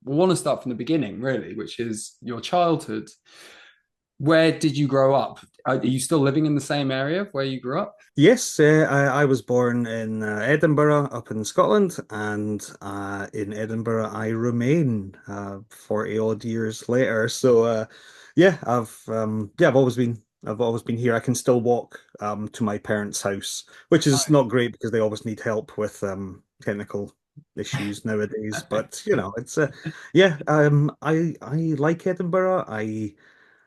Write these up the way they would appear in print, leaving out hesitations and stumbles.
want to start from the beginning, really, which is your childhood. Where did you grow up? Are you still living in the same area where you grew up? Yes, I was born in Edinburgh, up in Scotland, and in Edinburgh I remain 40 odd years later. So yeah, I've always been here. I can still walk to my parents' house, which is not great because they always need help with technical issues nowadays. But you know, it's yeah, I like Edinburgh.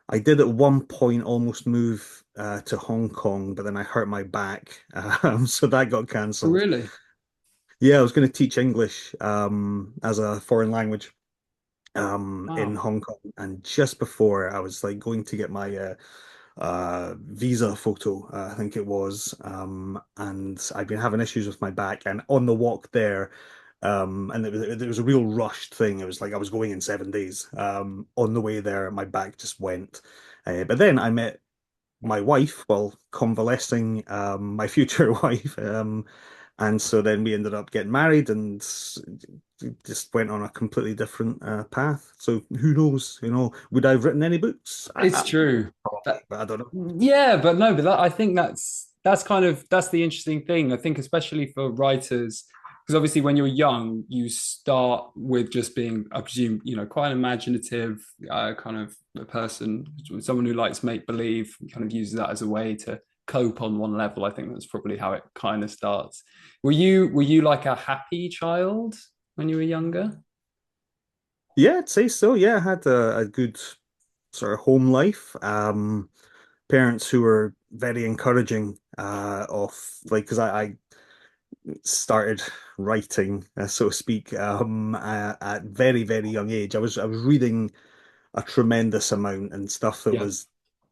I did at one point almost move to Hong Kong, but then I hurt my back, so that got cancelled. Really? Yeah, I was going to teach English as a foreign language in Wow. Hong Kong, and just before I was like going to get my visa photo, I think it was, and I've been having issues with my back, and on the walk there. And it was a real rushed thing. It was like I was going in 7 days. On the way there, my back just went. But then I met my wife while convalescing, my future wife. And so then we ended up getting married and just went on a completely different path. So who knows, would I have written any books? It's true. Probably, That, but I don't know. yeah, but no, but I think that's kind of that's the interesting thing. I think especially for writers, because obviously when you're young, you start with just being, I presume, quite an imaginative kind of a person, someone who likes make believe, kind of uses that as a way to cope on one level. I think that's probably how it kind of starts. Were you like a happy child when you were younger? Yeah, I'd say so. Yeah, I had a good sort of home life. Parents who were very encouraging of like because I started writing, so to speak, at very young age. I was reading a tremendous amount and stuff that Yeah. was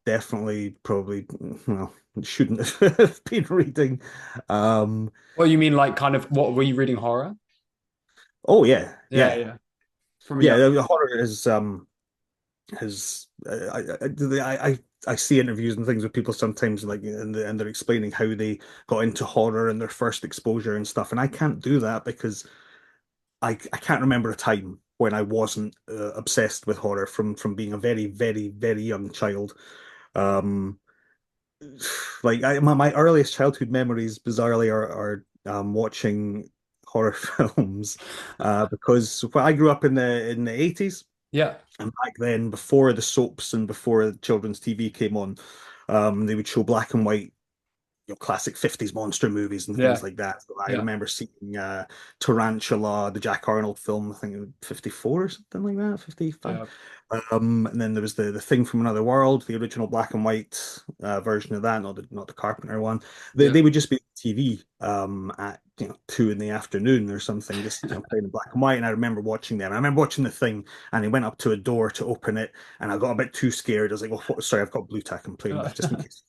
definitely probably well shouldn't have been reading. Um, Well, you mean like kind of what were you reading horror? oh yeah, Yeah, yeah, yeah. From a yeah. young. The horror has I see interviews and things with people sometimes like and they're explaining how they got into horror and their first exposure and stuff, and I can't do that because I can't remember a time when I wasn't obsessed with horror from being a very young child. Um, like my earliest childhood memories, bizarrely, are watching horror films because I grew up in the 80s. Yeah. And back then, before the soaps and before children's TV came on, they would show black and white classic 50s monster movies and things Yeah. like that. So I Yeah. remember seeing Tarantula, the Jack Arnold film, I think it was 54 or something like that, 55. Yeah. And then there was the Thing from Another World, the original black and white version of that, not the Carpenter one. They, Yeah. they would just be on TV at 2 in the afternoon or something, just playing in black and white. And I remember watching them. I remember watching the thing, and he went up to a door to open it, and I got a bit too scared. I was like, "Oh, sorry, I've got blue tack I'm playing with, just in case."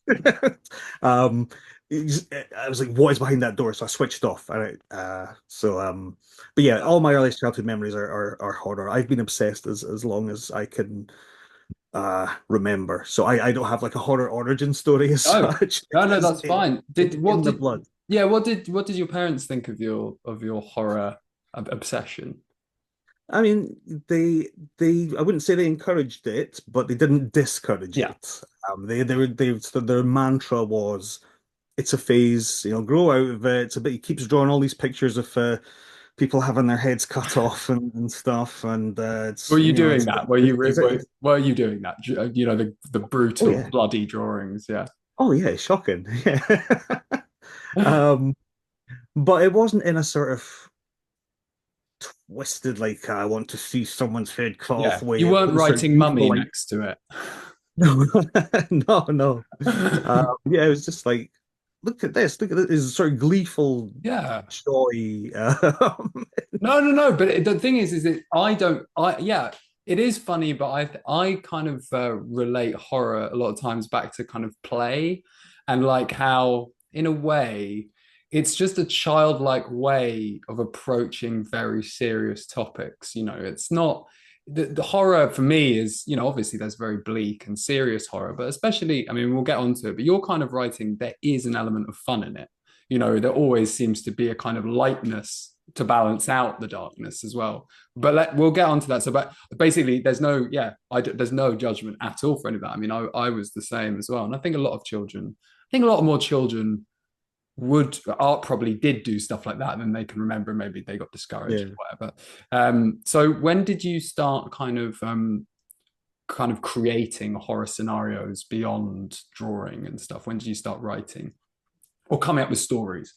um, I was like, "What is behind that door?" So I switched off. But yeah, all my earliest childhood memories are horror. I've been obsessed as long as I can remember. So I don't have like a horror origin story as No, such. no, no, It's, that's fine. it's Did what in the did blood. yeah, what did your parents think of your horror obsession? I mean, I wouldn't say they encouraged it, but they didn't discourage Yeah. it. So their mantra was, "It's a phase, grow out of it." It's a bit. He keeps drawing all these pictures of people having their heads cut off and stuff, and Were it's you doing that? Were you it's were you doing that? The oh brutal, yeah, bloody drawings. Yeah. oh yeah, it's shocking, yeah. Um, but it wasn't in a sort of twisted like I want to see someone's head cut Yeah. off way. You It weren't was sort of writing mummy gleeful, like next to it. no, no. Yeah, it was just like, look at this, look at this, it's sort of gleeful Yeah. joy. No, no, no. But the thing is that I don't. Yeah, it is funny, but I kind of relate horror a lot of times back to kind of play, and like how, in a way, it's just a childlike way of approaching very serious topics. It's not the horror for me is, obviously there's very bleak and serious horror, but especially, I mean, we'll get onto it, but your kind of writing, there is an element of fun in it. There always seems to be a kind of lightness to balance out the darkness as well. But we'll get onto that. So, but basically, there's no, yeah, there's no judgment at all for any of that. I mean, I was the same as well, and I think a lot of children, I think a lot more children would art probably did do stuff like that, and then they can remember maybe they got discouraged Yeah. or whatever. So when did you start kind of creating horror scenarios beyond drawing and stuff? When did you start writing or coming up with stories?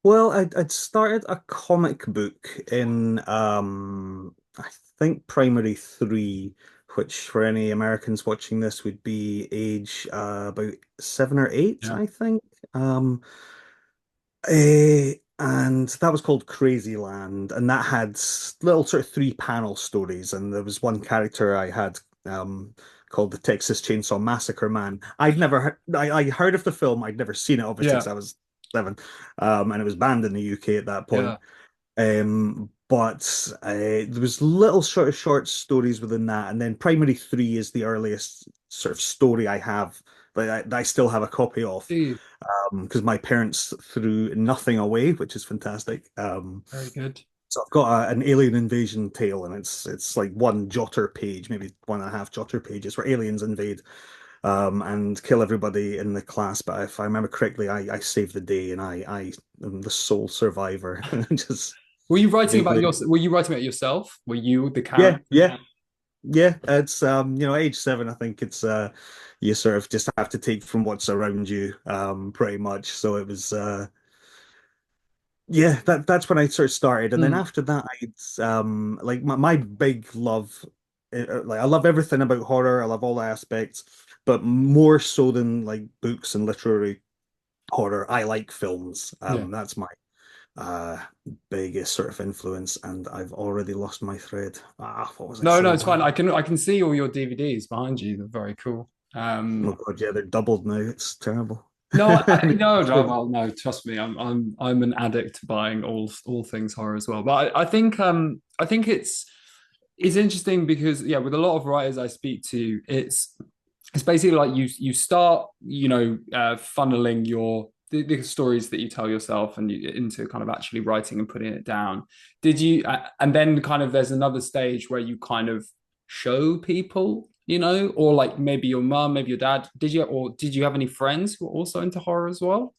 Well, I'd started a comic book in I think primary three, which for any Americans watching this would be age about 7 or 8, Yeah, I think. Um, and that was called Crazy Land, and that had little sort of three-panel stories. And there was one character I had called the Texas Chainsaw Massacre Man. I'd never heard, I heard of the film. I'd never seen it, obviously, yeah, because I was 7, and it was banned in the UK at that point. yeah. But there was little sort of short stories within that, and then Primary Three is the earliest sort of story I have that I still have a copy of, Dude, because my parents threw nothing away, which is fantastic. very good. So I've got an alien invasion tale, and it's like one jotter page, maybe 1.5 jotter pages, where aliens invade and kill everybody in the class. But if I remember correctly, I saved the day, and I am the sole survivor. Just Were you writing about vaguely. your? Were you writing about yourself? Were you the Yeah, character? yeah, yeah. It's age 7, I think it's you sort of just have to take from what's around you, pretty much. So it was yeah, that's when I sort of started. And then Mm, after that, I'd like my big love, like I love everything about horror, I love all the aspects, but more so than like books and literary horror, I like films. yeah. That's my uh biggest sort of influence, and I've already lost my thread. What was I No, no, saying? it's fine. I can see all your DVDs behind you. They're very cool. Oh God, yeah, they're doubled now. It's terrible. No, no, no, well, no. Trust me, I'm an addict to buying all things horror as well. But I think it's interesting because yeah, with a lot of writers I speak to, it's basically like you start funneling the stories that you tell yourself and into kind of actually writing and putting it down. Did you and then kind of there's another stage where you kind of show people, or like maybe your mum, maybe your dad. Did you have any friends who were also into horror as well?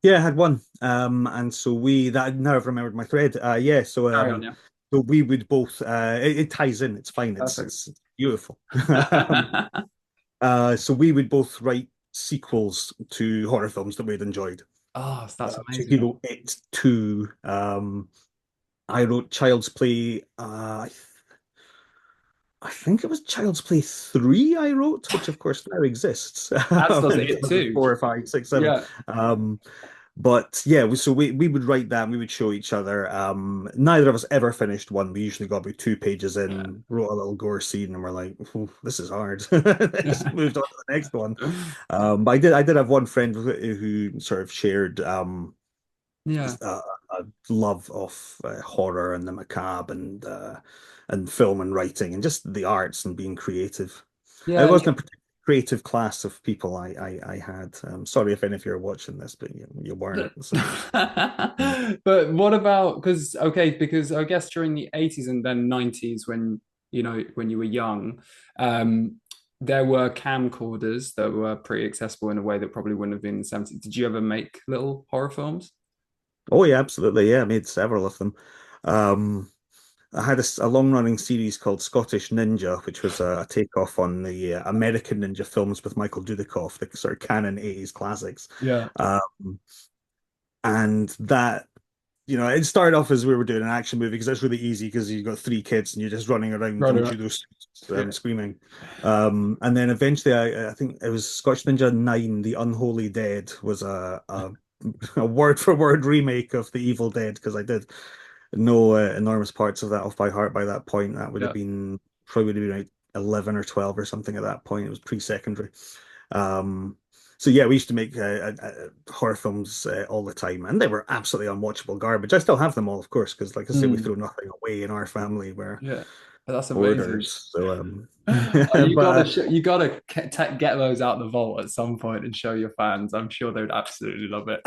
Yeah, I had one. And so we that now I've remembered my thread. Yeah, Carry on, yeah. so we would both it ties in, it's fine, Perfect. it's beautiful. So we would both write sequels to horror films that we'd enjoyed. Oh, that's So amazing. he wrote It 2. I wrote Child's Play. I think it was Child's Play 3 I wrote, which of course now exists. As does It it doesn't too. 4 or 5, 6, 7. Yeah, Um, but yeah, we would write that and we would show each other. Neither of us ever finished one. We usually got about 2 pages yeah, in, wrote a little gore scene, and we're like, "Ooh, this is hard." Just yeah, moved on to the next one. But I did have one friend who sort of shared yeah, a, a love of horror and the macabre and film and writing and just the arts and being creative. It yeah. wasn't a particularly creative class of people I had. Sorry if any of you are watching this, but you weren't. So But what about because I guess during the 80s and then 90s when when you were young, there were camcorders that were pretty accessible in a way that probably wouldn't have been in the 70s. Did you ever make little horror films? oh yeah, absolutely. Yeah, I made several of them. Um, I had a long-running series called Scottish Ninja, which was a takeoff on the American Ninja films with Michael Dudikoff, the sort of canon 80s classics. Yeah. Um, and that it started off as we were doing an action movie because that's really easy because you've got 3 kids and you're just running around Right, in right. judo suits, Yeah. screaming. And then eventually, I think it was Scotch Ninja 9, The Unholy Dead was a word for word remake of The Evil Dead because I did know enormous parts of that off by heart by that point. That would have Yeah. been probably would have been like 11 or 12 or something at that point. It was pre-secondary. Um, so yeah, we used to make horror films all the time, and they were absolutely unwatchable garbage. I still have them all, of course, because like I say, we Hmm. throw nothing away in our family. We're Yeah. That's amazing. hoarders. So You but gotta you gotta get those out the vault at some point and show your fans. I'm sure they would absolutely love it.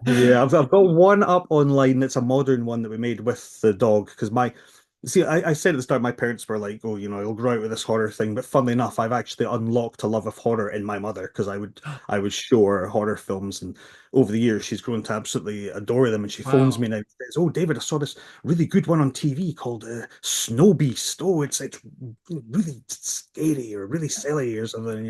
Yeah, I've got one up online. It's a modern one that we made with the dog because I said at the start my parents were like, oh, you'll grow out with this horror thing. But funnily enough, I've actually unlocked a love of horror in my mother because I would show her horror films, and over the years she's grown to absolutely adore them. And she phones me Wow. now and says, "Oh, David, I saw this really good one on TV called Snow Beast. Oh, it's really scary or really silly or something."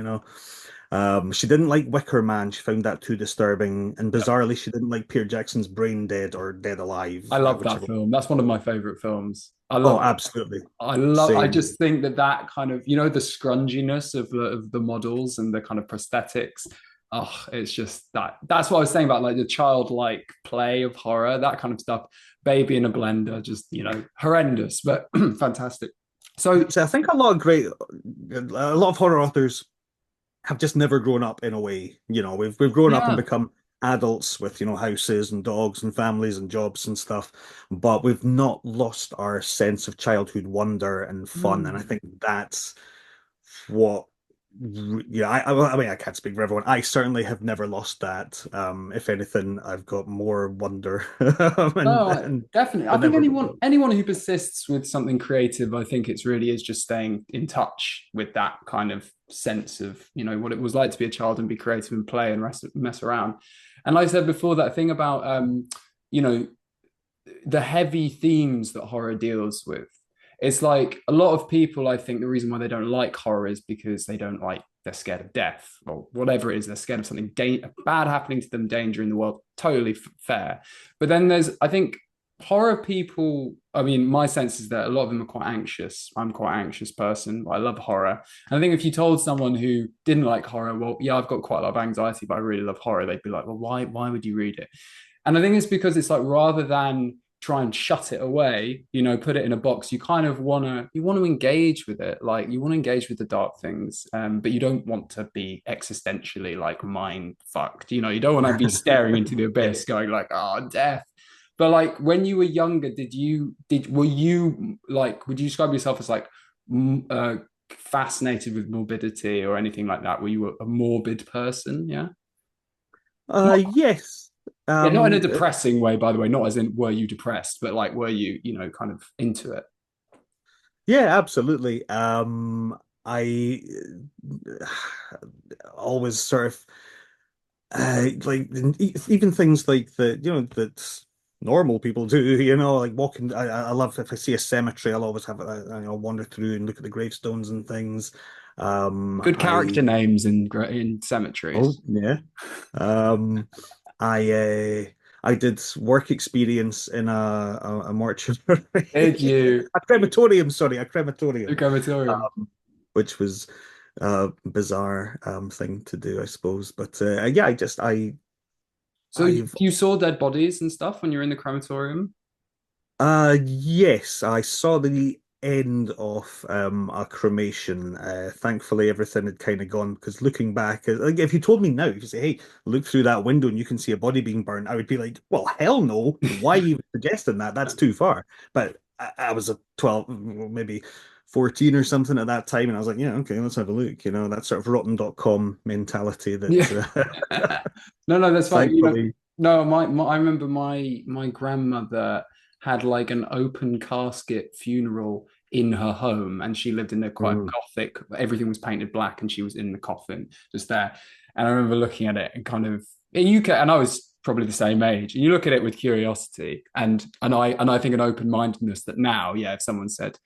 She didn't like Wicker Man. She found that too disturbing. And bizarrely, she didn't like Peter Jackson's Brain Dead or Dead I Alive, love that whichever. film. That's one of my favorite films. I Oh, love absolutely. I Same. just think that that kind of, the scrunginess of the models and the kind of prosthetics. Oh, it's just that's what I was saying about like the childlike play of horror, that kind of stuff. Baby in a blender, just, horrendous, but fantastic. So So I think a lot of horror authors have just never grown up in a way. We've grown up and yeah. become adults with, houses and dogs and families and jobs and stuff, but we've not lost our sense of childhood wonder and fun. And I Mm. think that's what yeah, I mean, I can't speak for everyone. I certainly have never lost that. If anything, I've got more wonder and, No, and definitely. I but think never. anyone who persists with something creative, I think it's really is just staying in touch with that kind of sense of, what it was like to be a child and be creative and play and mess around. And like I said before, that thing about you know, the heavy themes that horror deals with. It's like a lot of people, I think the reason why they don't like horror is because they're scared of death or whatever it is. They're scared of something bad happening to them, danger in the world. Totally fair. But then I think, horror people, I mean, my sense is that a lot of them are quite anxious. I'm quite an anxious person. I love horror. And I think if you told someone who didn't like horror, well, yeah, I've got quite a lot of anxiety, but I really love horror, they'd be like, well, why would you read it? And I think it's because it's like, rather than try and shut it away, put it in a box, you want to engage with it. Like, you want to engage with the dark things, but you don't want to be existentially like mind fucked. You don't want to be staring into the abyss going like, oh, death. But like, when you were younger, were you like, would you describe yourself as like fascinated with morbidity or anything like that? Were you a morbid person? Yeah. Yes. Yeah, not in a Um, depressing way, by the way. Not as in were you depressed, but like were you, kind of into it. yeah, absolutely. I always sort of like even things like that normal people do, like walking. I love if I see a cemetery, I'll always have wander through and look at the gravestones and things. Good character I names in Oh, cemeteries. yeah. Um, I did work experience in a mortuary, Did you a crematorium, sorry, a the crematorium, crematorium? which was a bizarre thing to do, I suppose. But yeah, So I've you saw dead bodies and stuff when you're in the crematorium? Yes, I saw the end of a cremation. Thankfully, everything had kind of gone because looking back, like if you told me now, if you say, "Hey, look through that window and you can see a body being burned," I would be like, "Well, hell no! Why are you even suggesting that? That's too far." But I was a 12, well, maybe 14 or something at that time, and I was like, "Yeah, okay, let's have a look." That sort of rotten.com mentality Yeah. that No, no, that's fine. thankfully. No, I remember my grandmother had like an open casket funeral in her home, and she lived in a quite Mm. gothic. Everything was painted black, and she was in the coffin just there. And I remember looking at it and kind of, and I was probably the same age, and you look at it with curiosity and I think an open mindedness that now, yeah, if someone said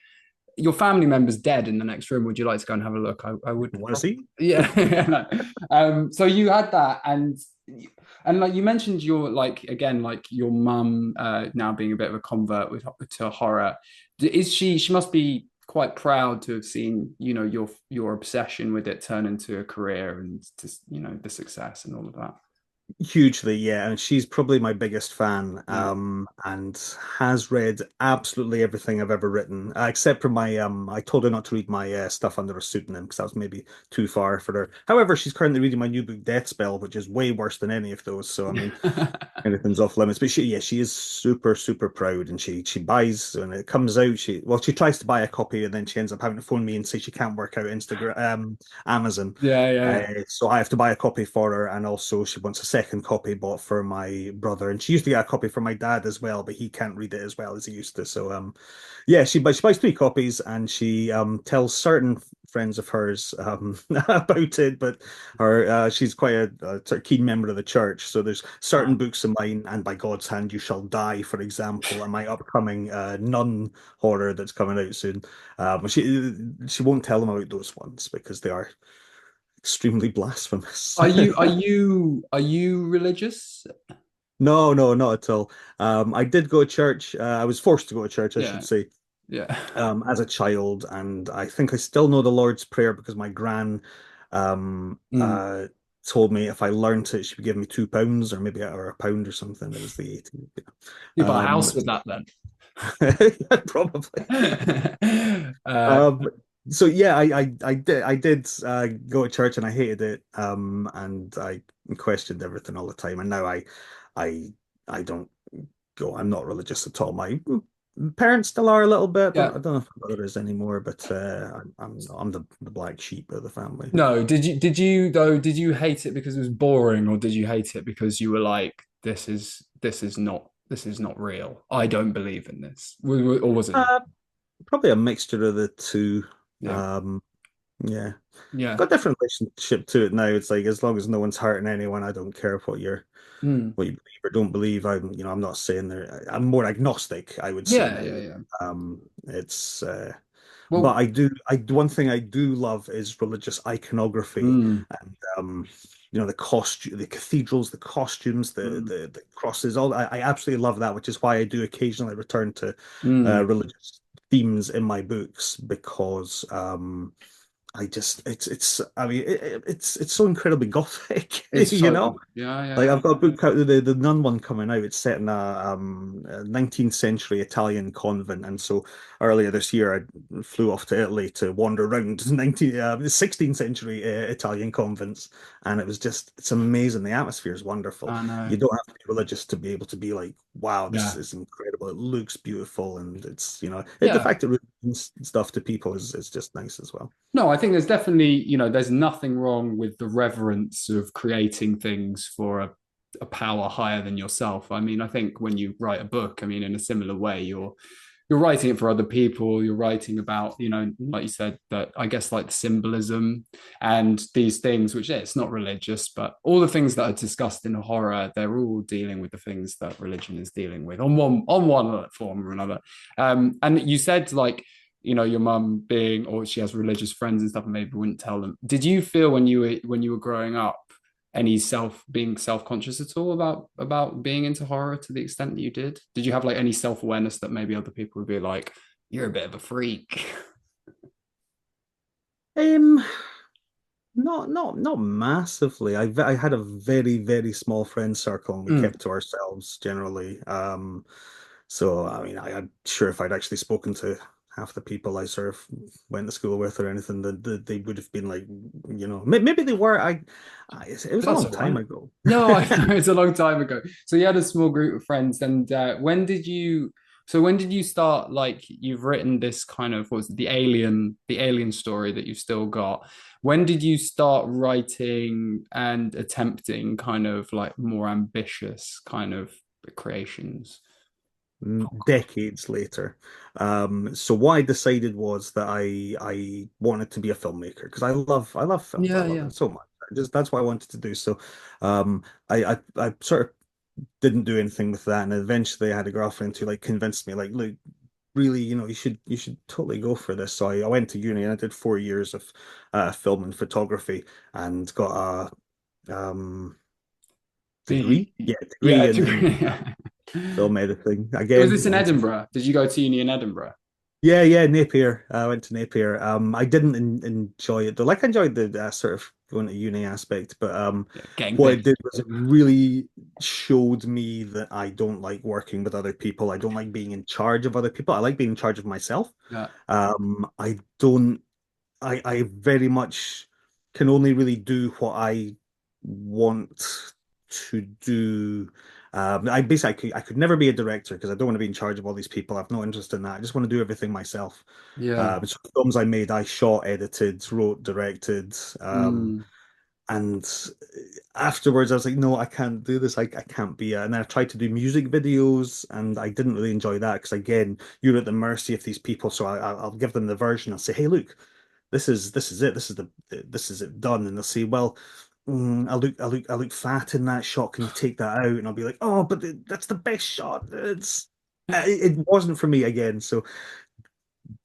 your family member's dead in the next room, would you like to go and have a look? I would Want to probably, see? yeah. So you had that, and like you mentioned, your like again, like your mum now being a bit of a convert to horror. Is she must be quite proud to have seen, your obsession with it turn into a career and just, the success and all of that. Hugely, yeah, and she's probably my biggest fan, Yeah. and has read absolutely everything I've ever written, except for my I told her not to read my stuff under a pseudonym because that was maybe too far for her. However, she's currently reading my new book, Death Spell, which is way worse than any of those. So I mean, anything's off limits. But she is super, super proud, and she buys when it comes out. She tries to buy a copy, and then she ends up having to phone me and say she can't work out Instagram, Amazon. Yeah, yeah, yeah. So I have to buy a copy for her, and also she wants a second copy bought for my brother, and she used to get a copy for my dad as well, but he can't read it as well as he used to. So yeah, she buys three copies, and she tells certain friends of hers about it, but she's quite a sort of keen member of the church. So there's certain books of mine, and By God's Hand You Shall Die, for example, and my upcoming nun horror that's coming out soon. She won't tell them about those ones because they are extremely blasphemous. Are you religious? No, no, not at all. I did go to church. I was forced to go to church, I should Yeah, say, yeah. as a child, and I think I still know the Lord's Prayer because my gran um, Mm. uh, told me if I learned it, she would give me £2 or maybe or a pound or something. It was the 80s. You buy a Um, house with that then? probably. uh, Um, so yeah, I did go to church and I hated it. And I questioned everything all the time. And now I I don't go. I'm not religious at all. My parents still are a little bit. yeah. I don't know if my brother is anymore, but I'm the black sheep of the family. No, did you hate it because it was boring, or did you hate it because you were like, this is not real. I don't believe in this. Or was it? Uh, Probably a mixture of the two. Yeah. Um, yeah, Yeah. got a different relationship to it now. It's like as long as no one's hurting anyone, I don't care Mm. what you believe or don't believe. I'm not saying there. I'm more agnostic, I would say Yeah, yeah, now. yeah. It's but Well, one thing I do love is religious iconography mm, and the costume, the cathedrals, the costumes, the mm, the, the crosses. All I absolutely love that, which is why I do occasionally return to mm. religious themes in my books because it's I mean it's so incredibly gothic, It's you so know. good. Yeah, yeah, Like yeah. I've got a book out, the Nun one coming out. It's set in a 19th century Italian convent, and so earlier this year I flew off to Italy to wander around 16th century Italian convents, and it's amazing. The atmosphere is wonderful. I know. You don't have to be religious to be able to be like, wow, this Yeah. is incredible. It looks beautiful, and the Yeah. fact it really means stuff to people is just nice as well. No, I think there's definitely, there's nothing wrong with the reverence of creating things for a power higher than yourself. I mean, I think when you write a book, I mean, in a similar way, you're writing it for other people. You're writing about, like you said, that I guess like the symbolism and these things, which it's not religious, but all the things that are discussed in horror, they're all dealing with the things that religion is dealing with on one form or another. And you said like, your mum being, or she has religious friends and stuff, and maybe wouldn't tell them. Did you feel when you were growing up any being self-conscious at all about being into horror to the extent that you did? Did you have like any self-awareness that maybe other people would be like, you're a bit of a freak? Um, not massively. I had a very, very small friend circle and we Mm. kept to ourselves generally. So I mean I'm sure if I'd actually spoken to half the people I sort of went to school with or anything, that they would have been like, maybe they were. It was a That's long all time right. ago. No, I know it's a long time ago. So you had a small group of friends, and when did you start? Like you've written this kind of what's it, the alien story that you've still got. When did you start writing and attempting kind of like more ambitious kind of creations? Decades later. So what I decided was that I wanted to be a filmmaker because I love films. I Yeah, love yeah. them so much. That's what I wanted to do. So I sort of didn't do anything with that, and eventually I had a girlfriend who like convinced me like, look, really, you should totally go for this. So I went to uni and I did 4 years of film and photography and got a The degree. Yeah, yeah. degree in film editing Was again. this in Edinburgh? Did you go to uni in Edinburgh? Yeah, Napier. I went to Napier. I didn't enjoy it though. Like I enjoyed the sort of going to uni aspect, but Yeah, getting what big. it did was it really showed me that I don't like working with other people. I don't like being in charge of other people. I like being in charge of myself. Yeah, I don't. I very much can only really do what I want to do. I could never be a director because I don't want to be in charge of all these people. I have no interest in that. I just want to do everything myself. yeah. So the films I made, I shot, edited, wrote, directed. Mm. And afterwards, I was like, no, I can't do this. I can't be. And then I tried to do music videos, and I didn't really enjoy that because, again, you're at the mercy of these people. So I'll give them the version. I'll say, hey, look, this is it. This is it done. And they'll say, well, I look fat in that shot. Can you take that out? And I'll be like, oh, but that's the best shot. It wasn't for me again. So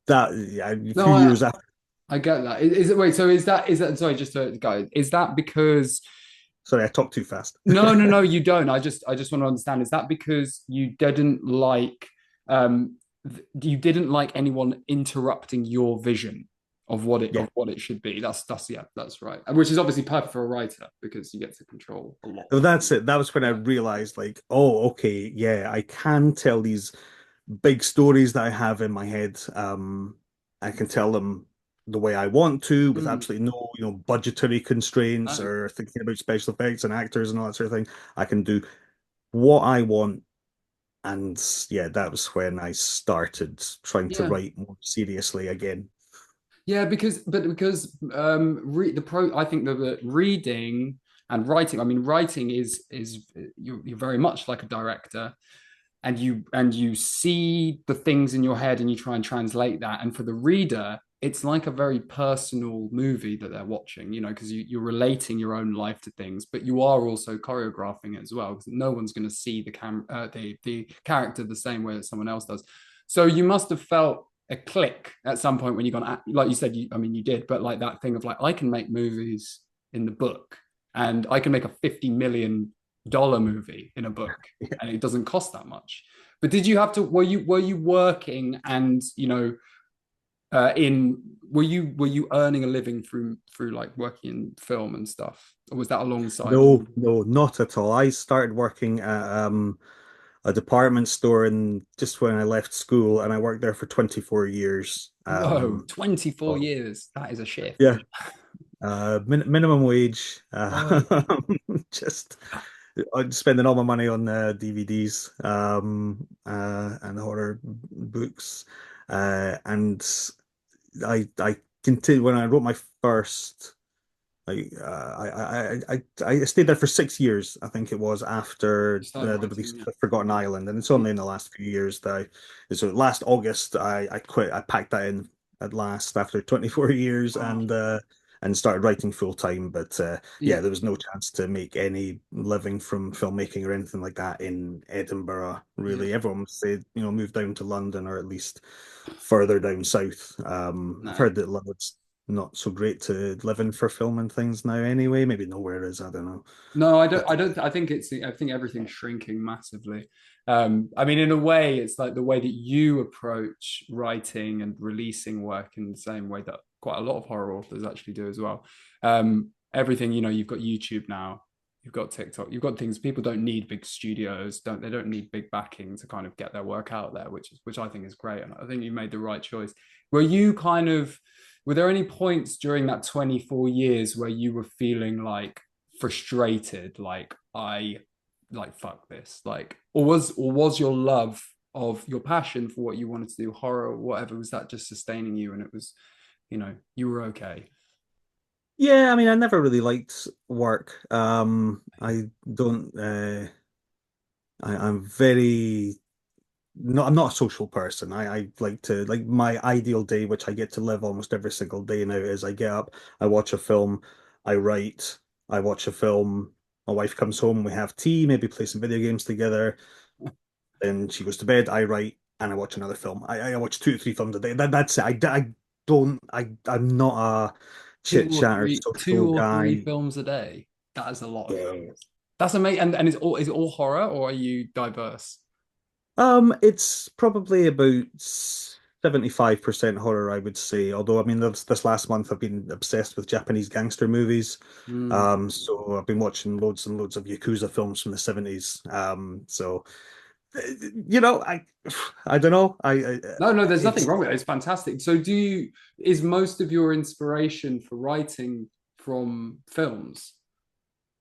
that yeah, a No, few years after. I get that. Is it wait? So is that sorry? Just to go. Is that because Sorry, I talked too fast. no, you don't. I just want to understand. Is that because you didn't like you didn't like anyone interrupting your vision Yeah. of what it should be? That's yeah, that's right. Which is obviously perfect for a writer because you get to control a lot So more. that's it. That was when I Yeah. realized, like, oh, okay, yeah, I can tell these big stories that I have in my head. I can tell them the way I want to, with Mm, absolutely no, budgetary constraints no. or thinking about special effects and actors and all that sort of thing. I can do what I want. And yeah, that was when I started trying to Yeah. write more seriously again. Yeah, because the pro I think that the reading and writing, I mean, writing is you're very much like a director, and you see the things in your head and you try and translate that. And for the reader, it's like a very personal movie that they're watching, because you're relating your own life to things, but you are also choreographing it as well, because no one's going to see the character the same way that someone else does. So you must have felt a click at some point when you got, like you said, I mean, you did, but like that thing of like, I can make movies in the book, and I can make a $50 million movie in a book, and it doesn't cost that much. But did you have to? Were you working, and in were you earning a living through like working in film and stuff, or was that alongside? No, no, not at all. I started working at a department store and just when I left school, and I worked there for 24 years. Whoa, 24 Oh, years. That is a shift. yeah, minimum wage. Whoa. Just spending all my money on DVDs and horror books. And I continued when I wrote my first. I stayed there for 6 years, I think it was, You after started the release writing, yeah. of Forgotten Island, and it's only in the last few years that so last August I quit. I packed that in at last after 24 years Wow. and started writing full time. But yeah, Yeah. there was no chance to make any living from filmmaking or anything like that in Edinburgh. Yeah. Really, everyone said move down to London or at least further down south. I've No. heard that London's not so great to live in for film and things now anyway. Maybe nowhere is, I don't know. No, I don't. But I don't. I think everything's shrinking massively. I mean, in a way, it's like the way that you approach writing and releasing work in the same way that quite a lot of horror authors actually do as well. Everything, you've got YouTube now, you've got TikTok, you've got things. People don't need big studios. They don't need big backing to kind of get their work out there, which I think is great. And I think you made the right choice. Were you kind of were there any points during that 24 years where you were feeling like frustrated, like I like fuck this, like, or was your love of your passion for what you wanted to do, horror or whatever, was that just sustaining you, and it was, you were okay? yeah, I mean, I never really liked work. I don't. I'm very no, I'm not a social person. I like to like my ideal day, which I get to live almost every single day now, is I get up, I watch a film, I write, I watch a film. My wife comes home, we have tea, maybe play some video games together. Then she goes to bed, I write, and I watch another film. I watch 2 or 3 films a day. That's it. I'm not a chit chatter Two social or three guy. films a day. That is a lot of Yeah. films. That's amazing. And is it all horror, or are you diverse? It's probably about 75% horror, I would say. Although, I mean, this last month I've been obsessed with Japanese gangster movies. Mm. So I've been watching loads and loads of Yakuza films from the 70s. So uh, I I don't know. No, there's nothing It's wrong with it. It's fantastic. So is most of your inspiration for writing from films?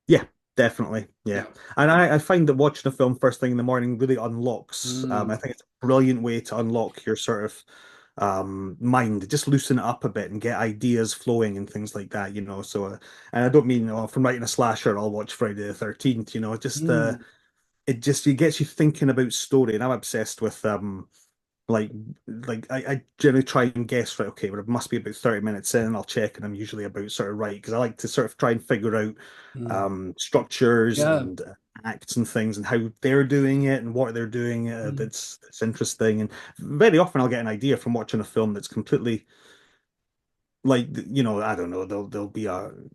yeah, definitely. Yeah. Yeah. And I find that watching a film first thing in the morning really unlocks. I Mm. think it's a brilliant way to unlock your sort of mind, just loosen it up a bit and get ideas flowing and things like that, So, and I don't mean, if I'm writing a slasher, I'll watch Friday the 13th, just Mm, it gets you thinking about story. And I'm obsessed with like I generally try and guess, right, okay, well, it must be about 30 minutes in, and I'll check, and I'm usually about sort of right, because I like to sort of try and figure out mm. structures Yeah. and acts and things and how they're doing it and what they're doing. Mm. That's interesting, and very often I'll get an idea from watching a film that's completely like, I don't know, there'll be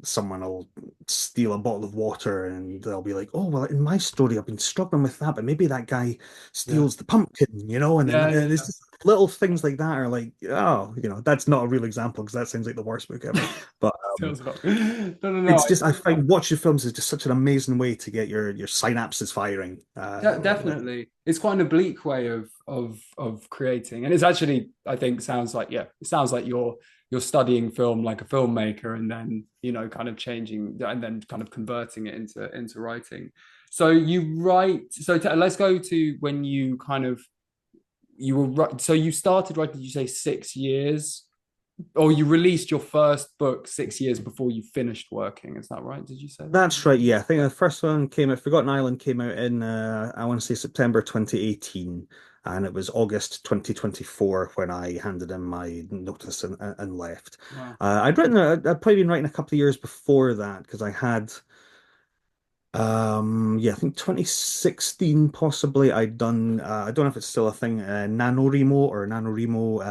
someone will steal a bottle of water and they'll be like, oh well, in my story I've been struggling with that, but maybe that guy Yeah. steals the pumpkin, and then Yeah. Yeah. it's just little things like that are like, oh, that's not a real example because that sounds like the worst book ever. But Sounds about. No, no, no. it's just, I find watching films is just such an amazing way to get your synapses firing. Definitely, it's quite an oblique way of creating, and it's actually, I think, sounds like, yeah, it sounds like you're studying film like a filmmaker, and then kind of changing and then kind of converting it into writing. So you write. So let's go to when you kind of you were so you started writing. Did you say 6 years, or you released your first book 6 years before you finished working? Is that right? Did you say that? That's right. Yeah, I think the first one came out, Forgotten Island came out in I want to say September 2018, and it was August 2024 when I handed in my notice and left. Wow. I'd probably been writing a couple of years before that because I had yeah, I think 2016 possibly I'd done I don't know if it's still a thing, NaNoWriMo,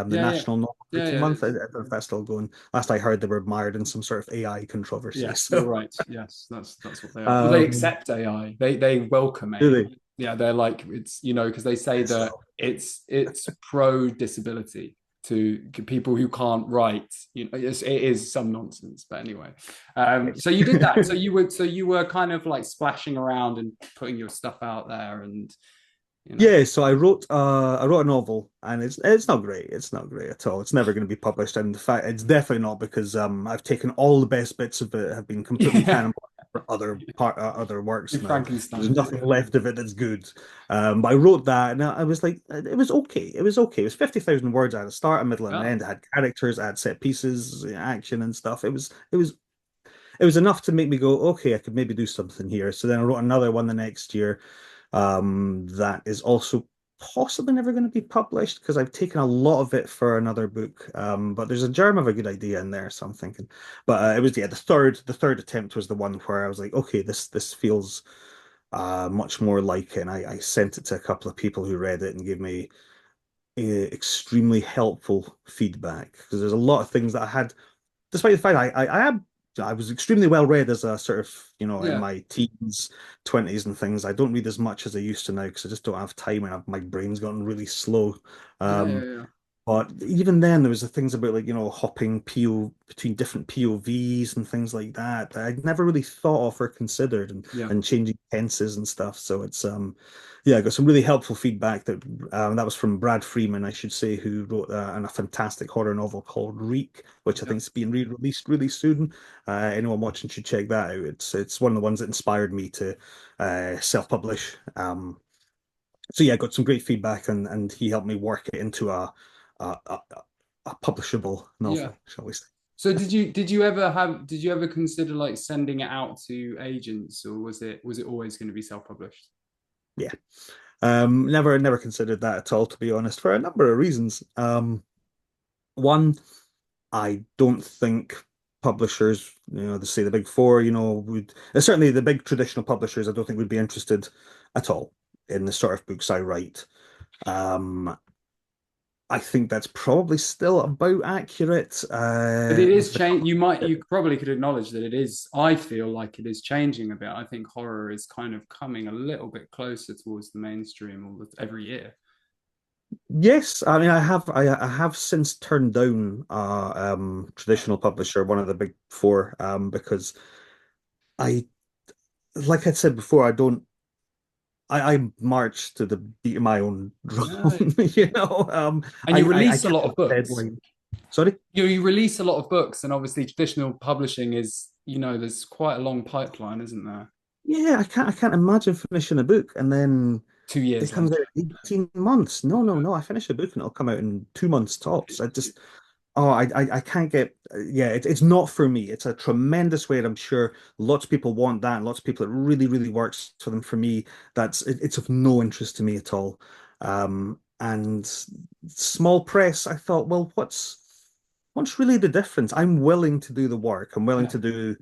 the Yeah, yeah, National Novel yeah, Writing yeah. It Month. I is. don't know if that's still going. Last I heard they were mired in some sort of AI controversy. Yes, you're So right. Yes, that's what they are. Well, they um accept AI. They welcome do AI. they? Yeah, they're like, it's because they say Yes. that it's pro disability to people who can't write. It is some nonsense, but anyway. So you did that. So you were kind of like splashing around and putting your stuff out there, and you know, Yeah, so I wrote a novel and it's not great. It's not great at all. It's never going to be published. And the fact it's definitely not because I've taken all the best bits of it, have been completely yeah, cannibalized for other works you now. There's Frankenstein. nothing left of it that's good. But I wrote that and I was like it was okay. It was okay. It was 50,000 words. I had a start, a middle, and an Yeah, end. I had characters, I had set pieces, action and stuff. It was enough to make me go, okay, I could maybe do something here. So then I wrote another one the next year, that is also possibly never going to be published because I've taken a lot of it for another book. But there's a germ of a good idea in there, so I'm thinking. But it was, yeah, the third attempt was the one where I was like, okay, this feels much more like it. And I sent it to a couple of people who read it and gave me extremely helpful feedback because there's a lot of things that I had despite the fact I was extremely well read as a sort of, in yeah, my teens, 20s and things. I don't read as much as I used to now because I just don't have time and my brain's gotten really slow. yeah, yeah, Um, yeah, but even then, there was the things about like, hopping PO between different POVs and things like that I'd never really thought of or considered yeah. and changing tenses and stuff. So it's yeah, I got some really helpful feedback that was from Brad Freeman, I should say, who wrote a fantastic horror novel called Reek, which I Yeah. think is being re-released really soon. Anyone watching should check that out. It's one of the ones that inspired me to self-publish. So yeah, I got some great feedback, and he helped me work it into a, a, a publishable Yeah. novel, shall we say. So did you ever consider like sending it out to agents, or was it always going to be self-published? Yeah. Never considered that at all, to be honest, for a number of reasons. One, I don't think publishers, they say the big four, would certainly the big traditional publishers, I don't think would be interested at all in the sort of books I write. Um, I think that's probably still about accurate. But it is With the change. You probably could acknowledge that it is. I feel like it is changing a bit. I think horror is kind of coming a little bit closer towards the mainstream every year. Yes, I mean I have since turned down traditional publisher, one of the big four, because I like I said before, I march to the beat of my own Yeah, drum, and you I release a get lot the of books. deadline. Sorry? You release a lot of books, and obviously traditional publishing is there's quite a long pipeline, isn't there? Yeah, I can't imagine finishing a book and then 2 years It comes then. out in 18 months. No, no, no. I finish a book and it'll come out in 2 months tops. Oh, I can't get, yeah, it's not for me. It's a tremendous way. I'm sure lots of people want that, and lots of people it really, really works for them. For me, it's of no interest to me at all. And small press, I thought, well, what's really the difference? I'm willing to do the work. I'm willing Yeah. to do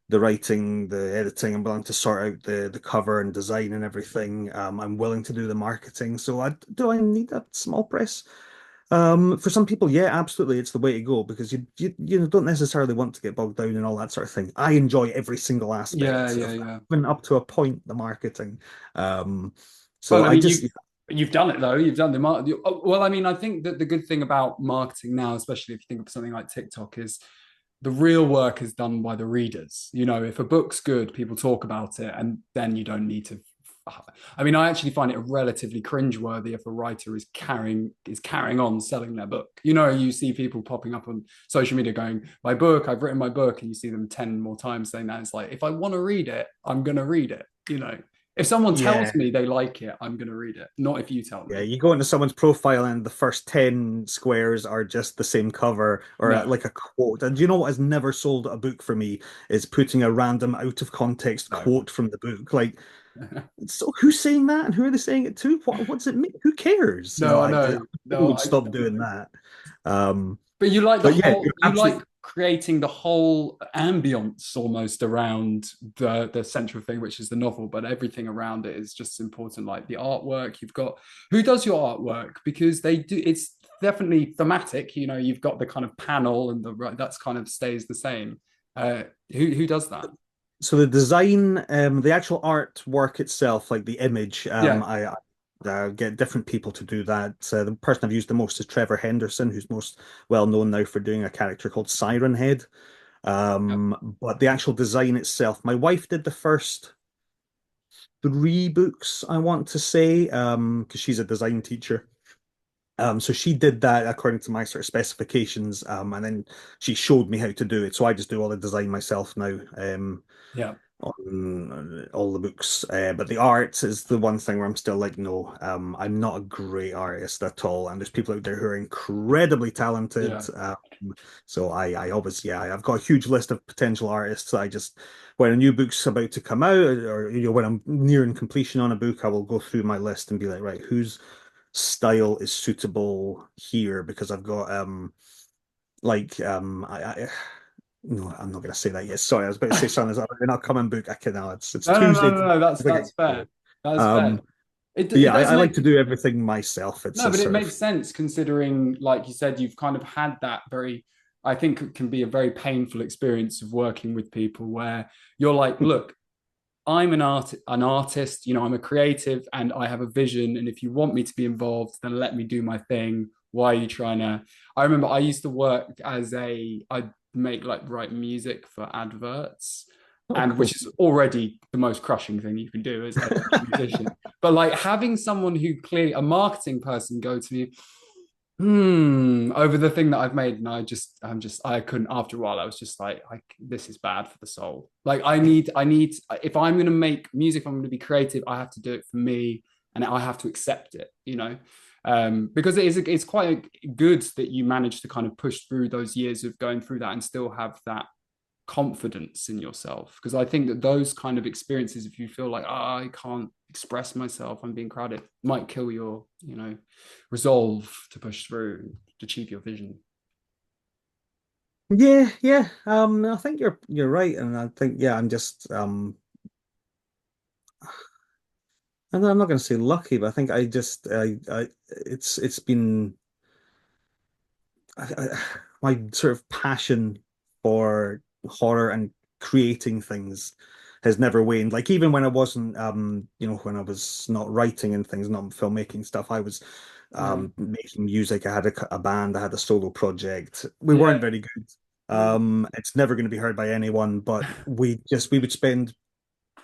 the writing, the editing. I'm willing to sort out the cover and design and everything. I'm willing to do the marketing. So do I need a small press? For some people, yeah, absolutely, it's the way to go because you don't necessarily want to get bogged down in all that sort of thing. I enjoy every single Yeah, aspect yeah, of that, yeah. even up to a point, the marketing. Um, so Well, I I mean, just you've done it though. You've done the market. Well, I mean, I think that the good thing about marketing now, especially if you think of something like TikTok, is the real work is done by the readers. You know, if a book's good, people talk about it, and then you don't need to. I mean, I actually find it relatively cringeworthy if a writer is carrying on selling their book. You know, you see people popping up on social media going, "My book, I've written my book," and you see them 10 more times saying that. It's like, if I want to read it, I'm gonna read it. You know, if someone yeah. tells me they like it, I'm gonna read it. Not if you tell Yeah, me. you go into someone's profile and the first 10 squares are just the same cover or No, like a quote. And do you know what has never sold a book for me is putting a random out of context no, quote from the book. Like, so who's saying that and who are they saying it to? What's it mean? Who cares? no, I I know. No, would stop doing that. Um, but you like the but yeah, whole, you're you like absolutely. creating the whole ambience almost around the central thing, which is the novel, but everything around it is just important. Like the artwork, you've got who does your artwork because they do. It's definitely thematic. You know, you've got the kind of panel and that's kind of stays the same. Who does that? So the design, the actual artwork itself, like the image, Yeah, I get different people to do that. The person I've used the most is Trevor Henderson, who's most well known now for doing a character called Siren Head. yeah, But the actual design itself, my wife did the first three books, I want to say, because she's a design teacher. So she did that according to my sort of specifications, and then she showed me how to do it. So I just do all the design myself now. yeah, On all the books. But the art is the one thing where I'm still like, no, I'm not a great artist at all. And there's people out there who are incredibly talented. yeah, So I always, yeah, I've got a huge list of potential artists. I just, when a new book's about to come out, or when I'm nearing completion on a book, I will go through my list and be like, right, whose style is suitable here? Because I've got I no, I'm not going to say that yet. Sorry, I was about to say something. They're not coming book. I can now. It's no, no, no, Tuesday. no, no. That's I that's fair. That's fair. Um, It but yeah, it does I like make to do everything myself. It's No, a but it sort of makes sense considering, like you said, you've kind of had that very, I think it can be a very painful experience of working with people where you're like, look, I'm an artist, you know, I'm a creative and I have a vision. And if you want me to be involved, then let me do my thing. Why are you trying to? I remember I used to work I'd make like write music for adverts, oh, and which cool. is already the most crushing thing you can do as a musician. But like having someone who clearly, a marketing person go to me, over the thing that I've made, and I couldn't. After a while, I was just like, this is bad for the soul. Like I need. If I'm going to make music, if I'm going to be creative, I have to do it for me, and I have to accept it. You know, because it's quite good that you managed to kind of push through those years of going through that and still have that confidence in yourself, because I think that those kind of experiences, if you feel like, I can't express myself, I'm being crowded, might kill your, resolve to push through to achieve your vision. Yeah, yeah. I think you're right, and I think yeah, I'm not going to say lucky, but I think it's been my sort of passion for horror and creating things has never waned. Like even when I wasn't, when I was not writing and things, not filmmaking stuff, I was Yeah, making music. I had a band, I had a solo project. We weren't yeah, very good. yeah, It's never going to be heard by anyone, but we would spend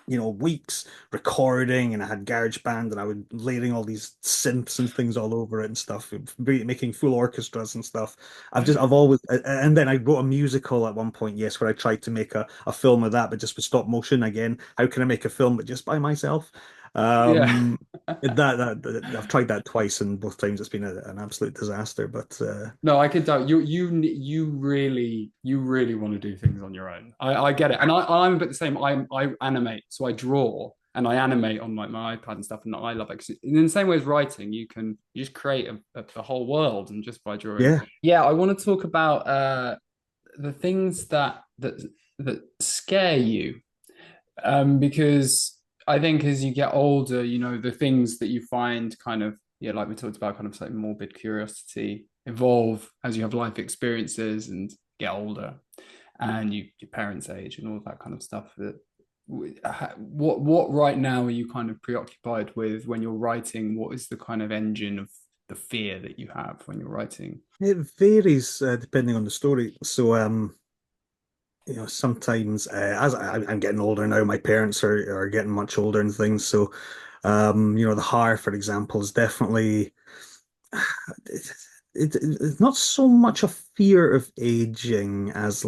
weeks recording, and I had GarageBand and I would layering all these synths and things all over it and stuff, making full orchestras and stuff. I've always, and then I wrote a musical at one point, yes, where I tried to make a film of that, but just with stop motion again. How can I make a film but just by myself? Yeah. Um, I've tried that twice, and both times it's been an absolute disaster. But No, I can tell you really want to do things on your own. I get it, and I'm a bit the same. I animate, so I draw and I animate on like my iPad and stuff, and I love it. 'Cause in the same way as writing, you just create a whole world and just by drawing. yeah, Yeah, I want to talk about the things that scare you, because I think as you get older, the things that you find kind of, yeah, like we talked about, kind of like morbid curiosity evolve as you have life experiences and get older, and your parents age and all that kind of stuff. That what right now are you kind of preoccupied with when you're writing? What is the kind of engine of the fear that you have when you're writing? it varies depending on the story. So sometimes as I'm getting older now, my parents are getting much older and things. So the Haar, for example, is definitely it, it's not so much a fear of aging as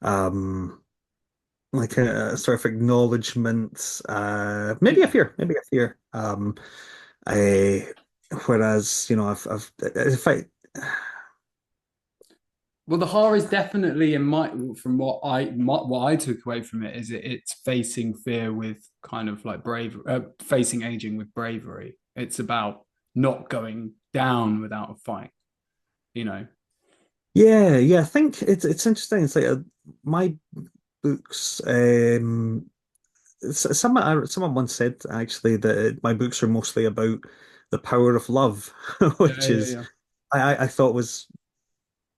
um like a sort of acknowledgement, Yeah. maybe a fear. I Whereas I've if I Well, the horror is definitely in my from what I took away from it is it's facing fear with kind of like brave facing aging with bravery. It's about not going down without a fight, you know. yeah, I think it's interesting. It's like my books. Someone once said actually that my books are mostly about the power of love, Yeah, which yeah, is yeah. I thought was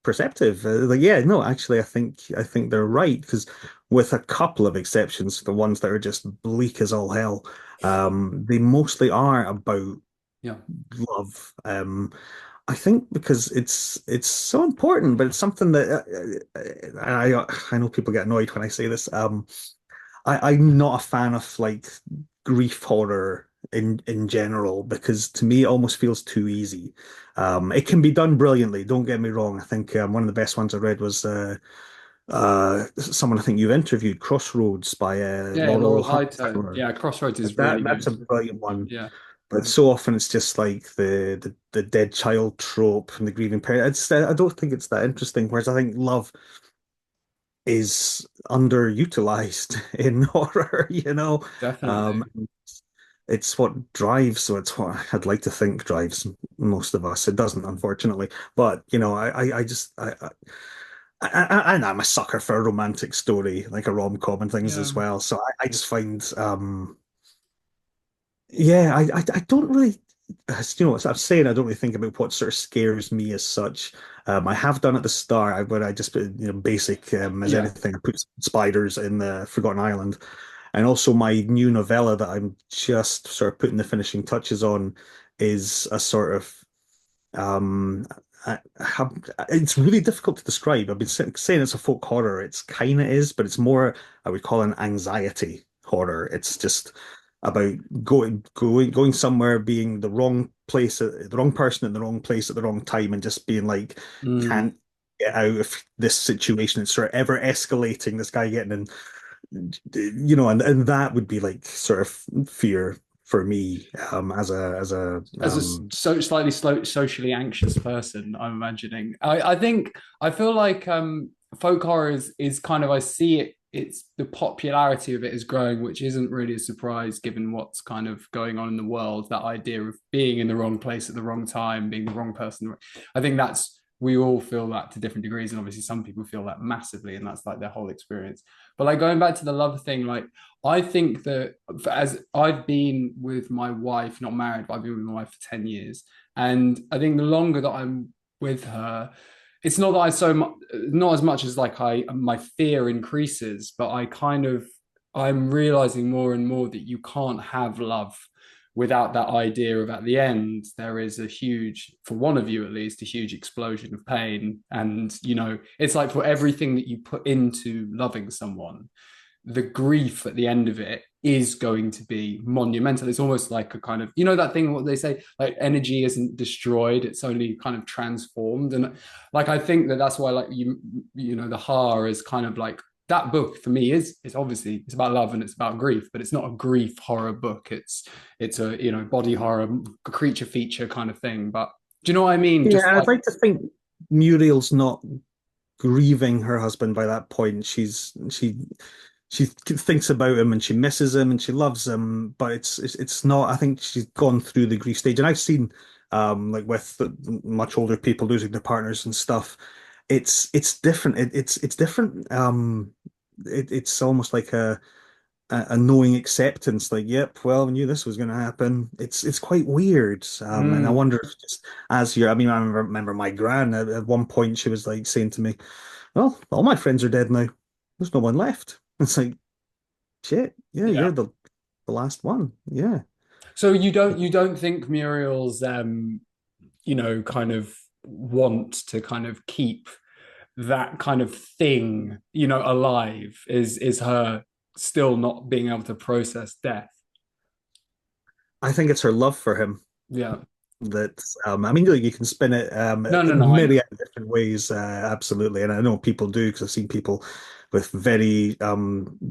perceptive. Like, yeah, no, actually, I think they're right because with a couple of exceptions, the ones that are just bleak as all hell, they mostly are about Yeah. love. I think because it's so important, but it's something that I know people get annoyed when I say this. I'm not a fan of like grief horror in general because to me it almost feels too easy. It can be done brilliantly. Don't get me wrong. I think one of the best ones I read was someone I think you've interviewed, Crossroads by Yeah, Laurel Laurel Hightower. Hartsheimer. Yeah, Crossroads is That really that's good. a brilliant one. Yeah. But so often it's just like the dead child trope and the grieving parent. I don't think it's that interesting. Whereas I think love is underutilized in horror, you know. Um, Definitely. it's what drives, so it's what I'd like to think drives most of us. It doesn't, unfortunately. But I just and I'm a sucker for a romantic story, like a rom-com and things Yeah. as well. So I just find yeah, I don't really, as I'm saying, I don't really think about what sort of scares me as such. I have done at the start, where I just put, basic as Yeah. anything. I put spiders in the Forgotten Island, and also my new novella that I'm just sort of putting the finishing touches on is a sort of it's really difficult to describe. I've been saying it's a folk horror. It's kind of is, but it's more I would call an anxiety horror. It's just about going somewhere, being the wrong place, the wrong person in the wrong place at the wrong time, and just being like, Mm. can't get out of this situation. It's sort of ever escalating. This guy getting in, and that would be like sort of fear for me As a slightly socially anxious person, I'm imagining. I think I feel like folk horror is kind of, I see it. It's the popularity of it is growing, which isn't really a surprise given what's kind of going on in the world. That idea of being in the wrong place at the wrong time, being the wrong person. I think that's, we all feel that to different degrees, and obviously some people feel that massively, and that's like their whole experience. But like going back to the love thing, like I think that as I've been with my wife, not married, but I've been with my wife for 10 years. And I think the longer that I'm with her, it's not that I so much, not as much as like my fear increases, but I'm realizing more and more that you can't have love without that idea of at the end, there is a huge, for one of you at least, a huge explosion of pain. And, it's like for everything that you put into loving someone, the grief at the end of it is going to be monumental. It's almost like a kind of, that thing, what they say, like energy isn't destroyed, it's only kind of transformed. And like, I think that that's why, like, the Haar is kind of like that book for me is it's obviously it's about love and it's about grief, but it's not a grief horror book. It's a body horror, creature feature kind of thing. But do you know what I mean? Yeah, Just and I'd like like to think Muriel's not grieving her husband by that point. She thinks about him and she misses him and she loves him, but it's not. I think she's gone through the grief stage, and I've seen like with much older people losing their partners and stuff. It's different. It's different. It's almost like a knowing acceptance. Like, yep, well, I knew this was going to happen. It's quite weird. And I mm, wonder if just as you're. I mean, I remember my gran at one point she was like saying to me, "Well, all my friends are dead now. There's no one left." It's like, shit, yeah, yeah. you're the last one. Yeah. So you don't think Muriel's kind of want to kind of keep that kind of thing, alive is her still not being able to process death. I think it's her love for him Yeah. that I mean like, you can spin it No, no, no, I know. myriad of different ways, absolutely. And I know people do because I've seen people with very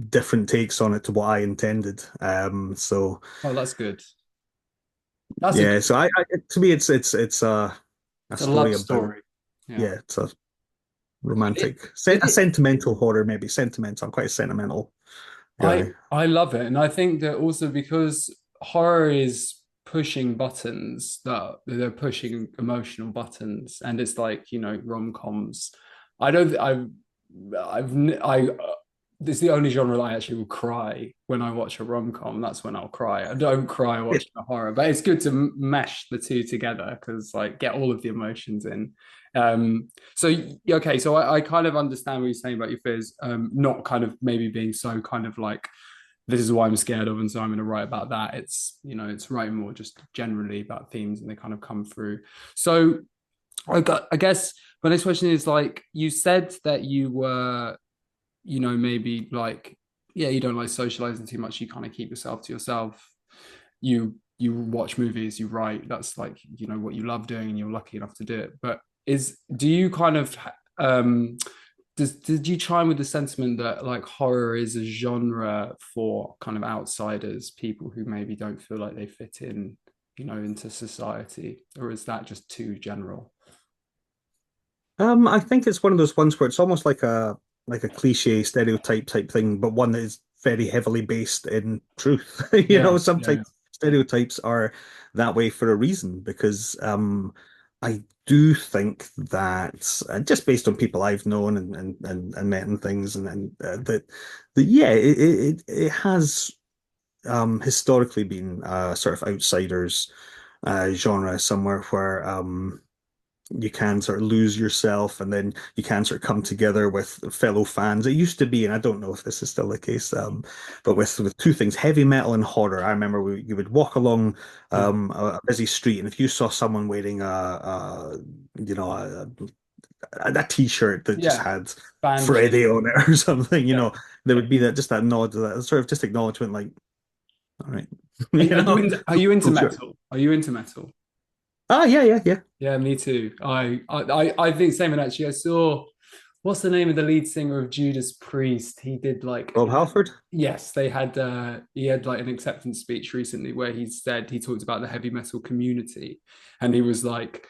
different takes on it to what I intended. So Oh, that's good. That's a yeah, good, so I to me it's a it's a story love about, story. Yeah. yeah, it's a It, romantic, a it, sentimental horror, maybe sentimental. I'm quite a sentimental I guy. I love it, and I think that also because horror is pushing buttons that they're pushing emotional buttons, and it's like rom-coms. I don't I This is the only genre that I actually will cry when I watch a rom-com. That's when I'll cry. I don't cry watching a horror, but it's good to mesh the two together because like get all of the emotions in. So okay, so I kind of understand what you're saying about your fears, not kind of maybe being so kind of like this is what I'm scared of, and so I'm going to write about that. It's writing more just generally about themes, and they kind of come through. So I guess my next question is like you said that you were, maybe like yeah, you don't like socializing too much. You kind of keep yourself to yourself. You watch movies, you write. That's like what you love doing, and you're lucky enough to do it. But is do you kind of um did you chime with the sentiment that like horror is a genre for kind of outsiders, people who maybe don't feel like they fit in, into society, or is that just too general? I think it's one of those ones where it's almost like a cliche stereotype type thing, but one that is very heavily based in truth. You Yeah, know, yeah, sometimes stereotypes are that way for a reason because I do think that just based on people I've known and met and things and that yeah, it has historically been sort of outsiders genre somewhere where you can sort of lose yourself and then you can sort of come together with fellow fans. It used to be, and I don't know if this is still the case, but with two things, heavy metal and horror. I remember you would walk along yeah, a busy street, and if you saw someone wearing a you know a t-shirt that just yeah. had Band shit. Freddy on it or something, Yeah. there would be that just that nod, that sort of just acknowledgement, like, all right, Are you into cool, sure. metal? Are you into metal? Ah, yeah, yeah, yeah. Yeah, me too. I think same. And actually, I saw what's the name of the lead singer of Judas Priest? He did like Rob Halford. yes, they had he had like an acceptance speech recently where he talked about the heavy metal community, and he was like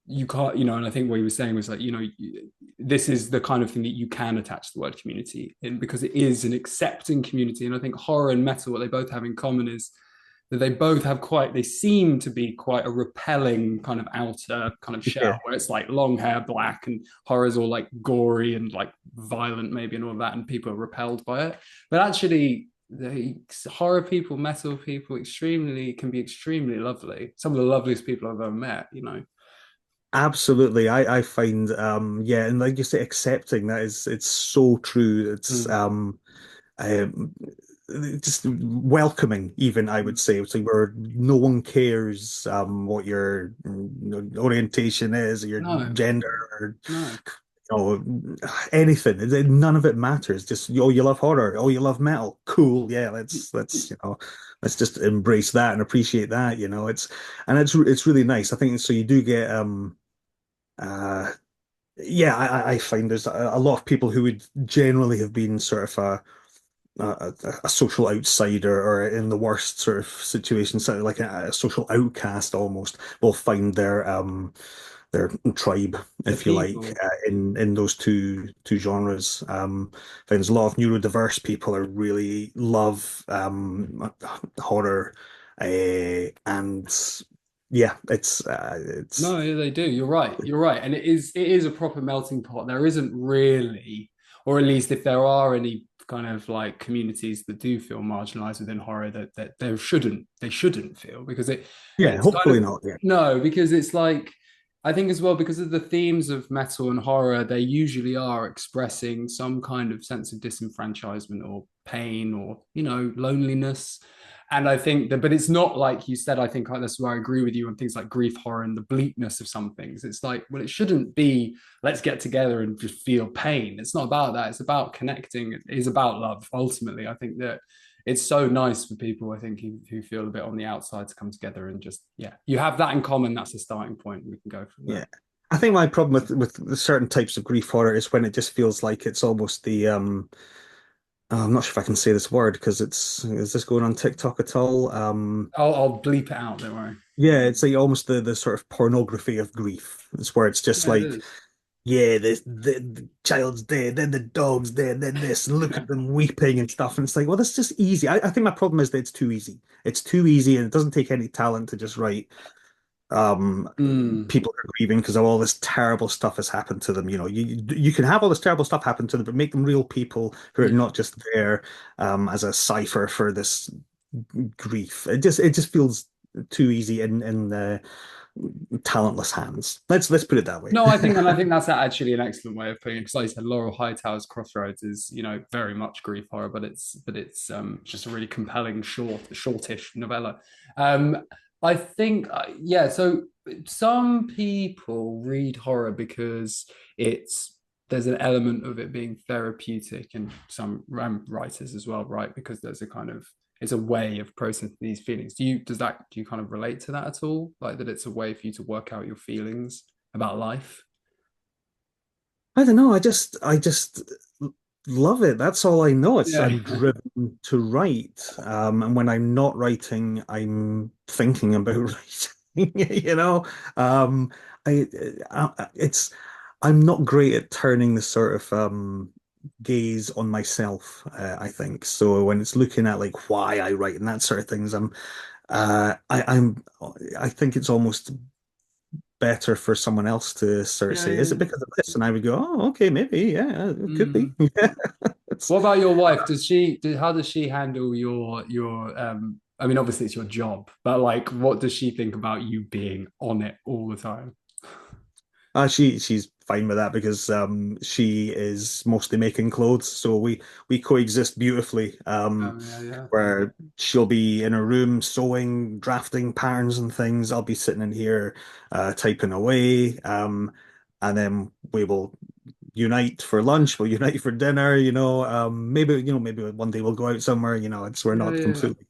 you can't, and I think what he was saying was like, this is the kind of thing that you can attach the word community in because it is an accepting community. And I think horror and metal, what they both have in common is that they seem to be quite a repelling kind of outer kind of shell Yeah, where it's like long hair, black, and horror's all like gory and like violent maybe and all of that, and people are repelled by it. But actually, the horror people, metal people, extremely can be extremely lovely. Some of the loveliest people I've ever met. absolutely. I find yeah, and like you say, accepting that is it's so true. It's Mm. um just welcoming, even I would say. It's like where no one cares what your orientation is, or your No, gender, or no. anything. None of it matters. Just oh, you love horror. Oh, you love metal. Cool. Yeah, let's just embrace that and appreciate that. It's really nice. I think so. You do get uh yeah, I find there's a lot of people who would generally have been sort of a social outsider or in the worst sort of situation, sort of like a social outcast almost, will find their tribe, The if you like, people. in those two genres. Finds a lot of neurodiverse people are really love horror, and yeah, it's No, yeah, they do. You're right. You're right. And it is a proper melting pot. There isn't really, or at least if there are any kind of like communities that do feel marginalized within horror that there shouldn't they shouldn't feel because yeah, it's kind hopefully of not. Yeah, no, because it's like I think as well because of the themes of metal and horror, they usually are expressing some kind of sense of disenfranchisement or pain or loneliness. And I think that, but it's not like you said. I think that's where I agree with you on things like grief, horror, and the bleakness of some things. It's like, well, it shouldn't be let's get together and just feel pain. It's not about that. It's about connecting. It is about love. Ultimately, I think that it's so nice for people, I think, who feel a bit on the outside to come together and just, yeah, you have that in common. That's a starting point. We can go from yeah. there. I think my problem with certain types of grief horror is when it just feels like it's almost the I'm not sure if I can say this word because it's is this going on TikTok at all? I'll bleep it out. Don't worry. Yeah, it's like almost the sort of pornography of grief. It's where it's just Yeah, it like, is. yeah, the child's dead, then the dog's dead, then this, and look at them weeping and stuff. And it's like, well, that's just easy. I think my problem is that it's too easy. It's too easy, and it doesn't take any talent to just write um Mm, people are grieving because of all this terrible stuff has happened to them. You can have all this terrible stuff happen to them, but make them real people who are yeah. not just there as a cipher for this grief. It just feels too easy in talentless hands. Let's put it that way. No, I think that's actually an excellent way of putting it. Because, like I said, Laurel Hightower's Crossroads is, very much grief horror, but it's just a really compelling, shortish novella. Um, I think, yeah. So some people read horror because it's there's an element of it being therapeutic, and some writers as well, right? Because there's a kind of it's a way of processing these feelings. Do you kind of relate to that at all? Like that it's a way for you to work out your feelings about life? I don't know. I just love it. That's all I know. It's Yeah. I'm driven to write. And when I'm not writing, I'm thinking about writing, you know. Um, it's I'm not great at turning the sort of gaze on myself, I think. So when it's looking at like why I write and that sort of things, I'm I think it's almost better for someone else to sort of Yeah, say, is it yeah. because of this? And I would go, oh, okay, maybe, yeah, it could be. Mm. Yeah, it's What about your wife? How does she handle your I mean, obviously it's your job, but like what does she think about you being on it all the time? she's fine with that because she is mostly making clothes, so we coexist beautifully. Yeah, yeah. Where she'll be in her room sewing, drafting patterns and things. I'll be sitting in here typing away. And then we will unite for lunch, we'll unite for dinner, maybe, maybe one day we'll go out somewhere, we're Yeah, not yeah, yeah. completely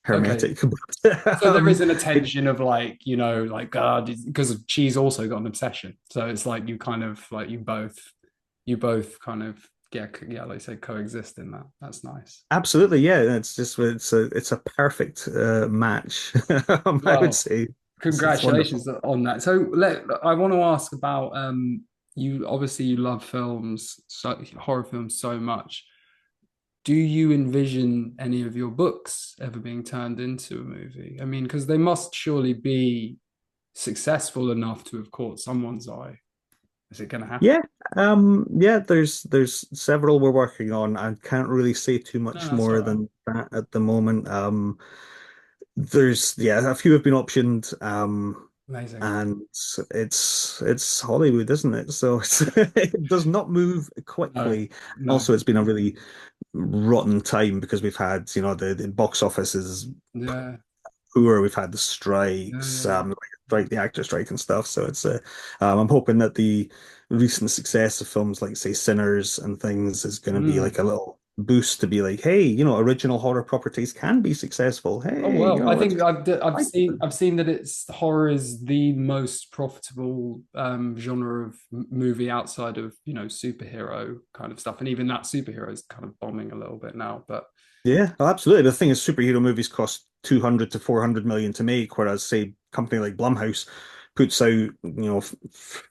Okay. hermetic. But So there is an attention of like, like God, because she's also got an obsession. So it's like you kind of like you both kind of yeah, like I say, coexist in that. That's nice. absolutely, yeah, it's a perfect match. I would Well, say it's wonderful. congratulations on that. So I want to ask about you obviously you love films, horror films so much. Do you envision any of your books ever being turned into a movie? I mean, because they must surely be successful enough to have caught someone's eye. Is it going to happen? Yeah, yeah, there's several we're working on. I can't really say too No, much that's all more right. than that at the moment. There's yeah, a few have been optioned. Amazing. And it's Hollywood, isn't it? So it does not move No, quickly. no. Also, it's been a really rotten time because we've had, the box office is Yeah, poor. We've had the yeah, strikes, yeah. like the actor strike and stuff. So I'm hoping that the recent success of films like say Sinners and things is going to be Mm. like a little. boost to be like, hey, original horror properties can be successful. Oh Hey, well, I think let's I've like seen them. I've seen that it's horror is the most profitable genre of movie outside of superhero kind of stuff, and even that superhero is kind of bombing a little bit now. But Yeah, well, absolutely. The thing is, superhero movies cost 200 to 400 million to make, whereas, say, a company like Blumhouse puts out,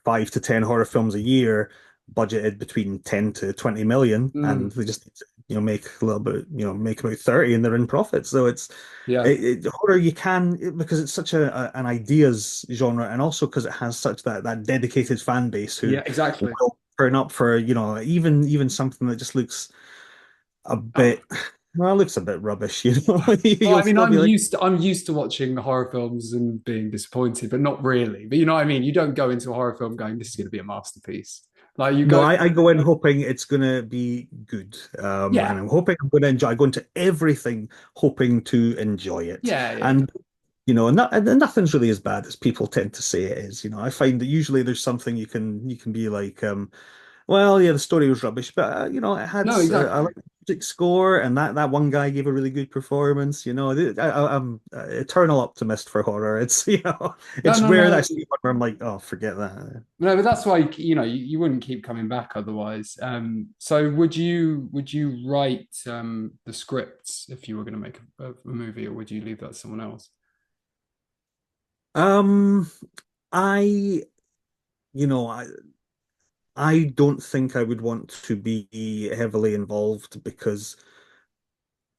five to 10 horror films a year, budgeted between 10 to 20 million, and mm, they just, make a little bit, make about 30 and they're in profit. So yeah, horror, because it's such an ideas genre, and also because it has such that dedicated fan base who yeah, exactly. will turn up for, even something that just looks a Oh, bit well, it looks a bit rubbish, well, You'll I mean, still be like, I'm used to watching horror films and being disappointed, but not really. But you know what I mean? You don't go into a horror film going, "This is going to be a masterpiece." Like you no, go, I go in hoping it's gonna be good. yeah, And I'm hoping I'm gonna enjoy. I go into everything hoping to enjoy it. yeah, yeah, yeah. And and nothing's really as bad as people tend to say it is. I find that usually there's something you can be like, well, yeah, the story was rubbish, but it had No, I exactly. like the music score, and that one guy gave a really good performance. I'm an eternal optimist for horror. It's No, it's no, rare that I no. see one where I'm like, oh, forget that. No, but that's why you wouldn't keep coming back otherwise. So would you write the scripts if you were going to make a movie, or would you leave that to someone else? Um, I you know I don't think I would want to be heavily involved because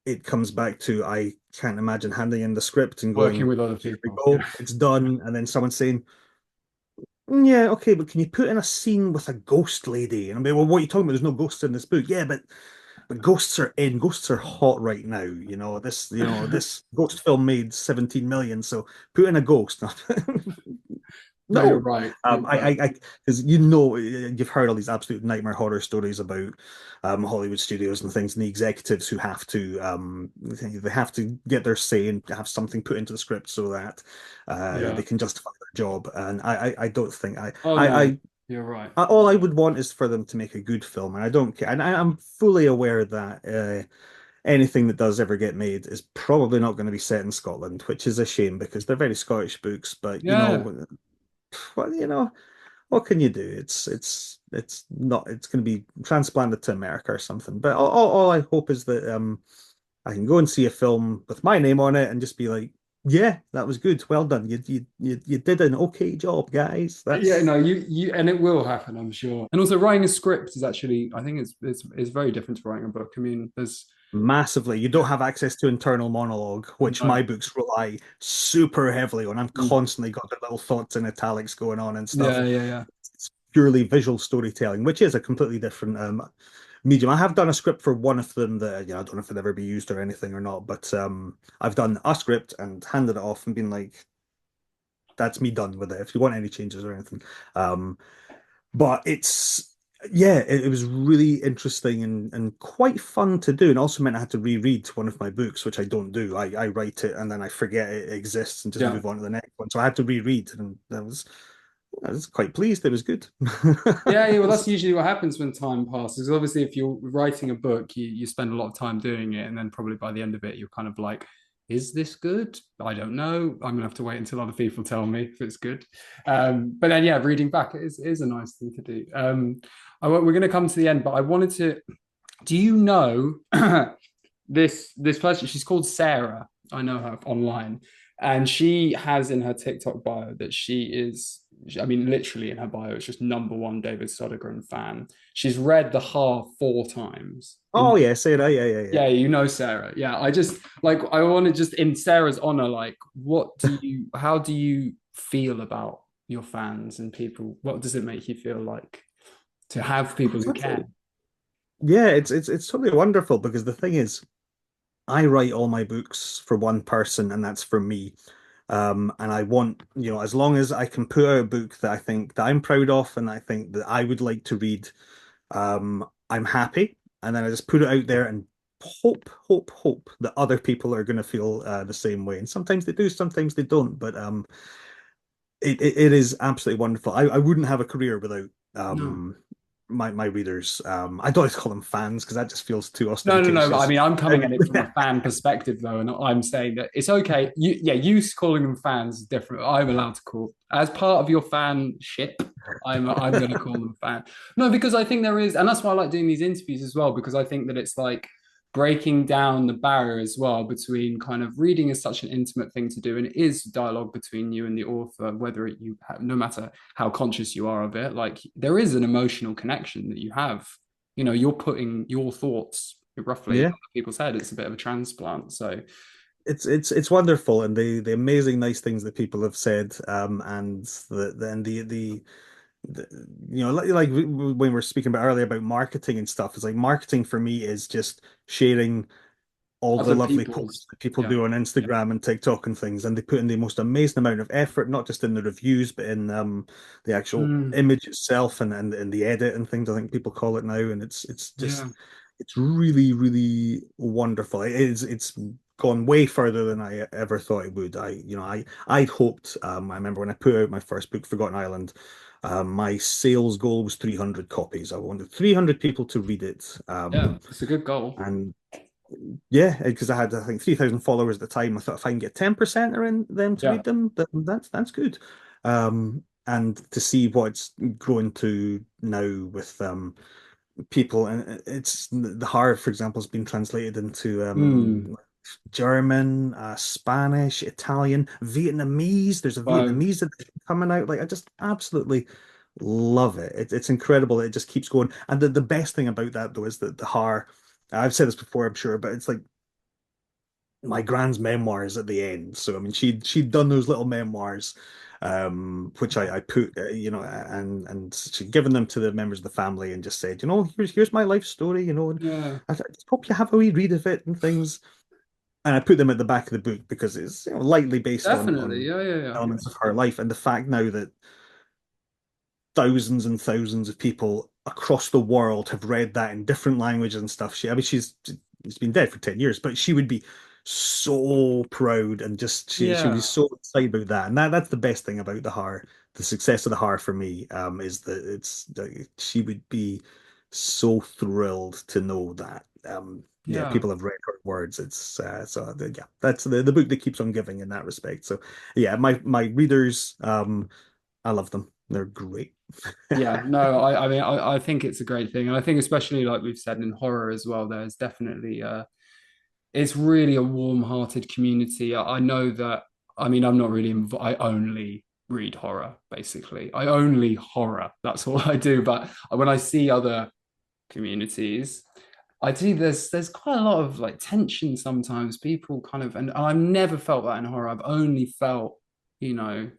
it comes back to I can't imagine handing in the script and Working going, with other here we people. Yeah. go, it's done, and then someone saying, yeah, okay, but can you put in a scene with a ghost lady? And I'm like, well, what are you talking about? There's no ghosts in this book. Yeah, but ghosts are in. Ghosts are hot right now. This ghost film made 17 million, so put in a ghost. No, you're No. right. You're right. Because you've heard all these absolute nightmare horror stories about Hollywood studios and things, and the executives who they have to get their say and have something put into the script so that Yeah. they can justify their job. And I don't think Oh no, you're right. all I would want is for them to make a good film, and I don't care. And I'm fully aware that anything that does ever get made is probably not going to be set in Scotland, which is a shame because they're very Scottish books. But Yeah. well, what can you do? It's not. It's going to be transplanted to America or something. But all I hope is that I can go and see a film with my name on it and just be like, yeah, that was good. Well done. You did an okay job, guys. Yeah, That's no, you and it will happen, I'm sure. And also writing a script is actually, I think it's very different to writing a book. I mean, there's massively. You don't have access to internal monologue, which no. my books rely super heavily on. I'm Mm. constantly got the little thoughts in italics going on and stuff. Yeah, yeah, yeah. It's purely visual storytelling, which is a completely different medium. I have done a script for one of them that I don't know if it'd ever be used or anything or not, but I've done a script and handed it off and been like, "That's me done with it. If you want any changes or anything." Um, but it's yeah, it was really interesting and quite fun to do, and also meant I had to reread one of my books, which I don't do. I write it and then I forget it exists and just Yeah. move on to the next one. So I had to reread, and I was quite pleased. It was good. Yeah, yeah, well, that's usually what happens when time passes. Obviously, if you're writing a book, you spend a lot of time doing it, and then probably by the end of it, you're kind of like, "Is this good? I don't know. I'm gonna have to wait until other people tell me if it's good." But then, yeah, reading back is a nice thing to do. We're going to come to the end, but I wanted to. Do you know this person? She's called Sarah. I know her online, and she has in her TikTok bio that she is. I mean, literally in her bio, it's just number one David Sodergren fan. She's read the Haar 4 times. Oh yeah, say that. Yeah, yeah, yeah. Yeah, you know Sarah. Yeah, I just like I want to just in Sarah's honor, like, how do you feel about your fans and people? What does it make you feel like to have people who care? Yeah, it's totally wonderful because the thing is, I write all my books for one person, and that's for me. And I want, as long as I can put out a book that I think that I'm proud of and I think that I would like to read, I'm happy. And then I just put it out there and hope that other people are going to feel the same way. And sometimes they do, sometimes they don't. But it is absolutely wonderful. I wouldn't have a career without No. my readers. I don't like to call them fans because that just feels too No, no, no. I ostentatious. mean, I'm coming at it from a fan perspective, though, and I'm saying that it's okay. You calling them fans is different. I'm allowed to call as part of your fanship. I'm going to call them fan. No, because I think there is, and that's why I like doing these interviews as well, because I think that it's like breaking down the barrier as well between kind of reading is such an intimate thing to do, and it is dialogue between you and the author, whether you have, no matter how conscious you are of it, like there is an emotional connection that you have. You're putting your thoughts roughly in Yeah, other people's head. It's a bit of a transplant. So it's wonderful, and the amazing nice things that people have said, and the like when we were speaking about earlier about marketing and stuff, it's like marketing for me is just sharing all the other lovely posts people's, that people yeah. do on Instagram and TikTok and things, and they put in the most amazing amount of effort, not just in the reviews, but in the actual Mm, image itself and the edit and things. I think people call it now, and it's yeah. just it's really really wonderful. It's gone way further than I ever thought it would. I'd hoped. I remember when I put out my first book, Forgotten Island. My sales goal was 300 copies. I wanted 300 people to read it. Yeah. It's a good goal. And yeah, because I had I think 3,000 followers at the time. I thought if I can get 10% are in them to Yeah. read them, then that's good. And to see what it's grown to now with people, and it's the Haar, for example, has been translated into Mm, German, Spanish, Italian, Vietnamese. There's a wow. Vietnamese that's coming out. Like I just absolutely love it. It's incredible. It just keeps going. And the best thing about that though is that the Haar. I've said this before, I'm sure, but it's like my grand's memoirs at the end. So I mean, she'd done those little memoirs, which I put, and she'd given them to the members of the family and just said, here's my life story, and Yeah. I just hope you have a wee read of it and things. And I put them at the back of the book because it's lightly based on Definitely. Yeah. Yeah. Yeah. elements of her life, and the fact now that thousands and thousands of people across the world have read that in different languages and stuff. I mean, she's been dead for 10 years, but she would be so proud and just she would be Yeah. so excited about that. And that's the best thing about the Har, the success of the Har for me, is that she would be so thrilled to know that. Yeah, Yeah. people have read her words. It's yeah, that's the book that keeps on giving in that respect. So yeah, my readers, I love them. They're great. Yeah, no, I mean, I think it's a great thing. And I think, especially like we've said in horror as well, there's definitely, it's really a warm-hearted community. I know that, I mean, I'm not really, I only read horror, basically. I only horror. That's all I do. But when I see other communities, I do, there's quite a lot of like tension sometimes. People kind of, and I've never felt that in horror. I've only felt, you know,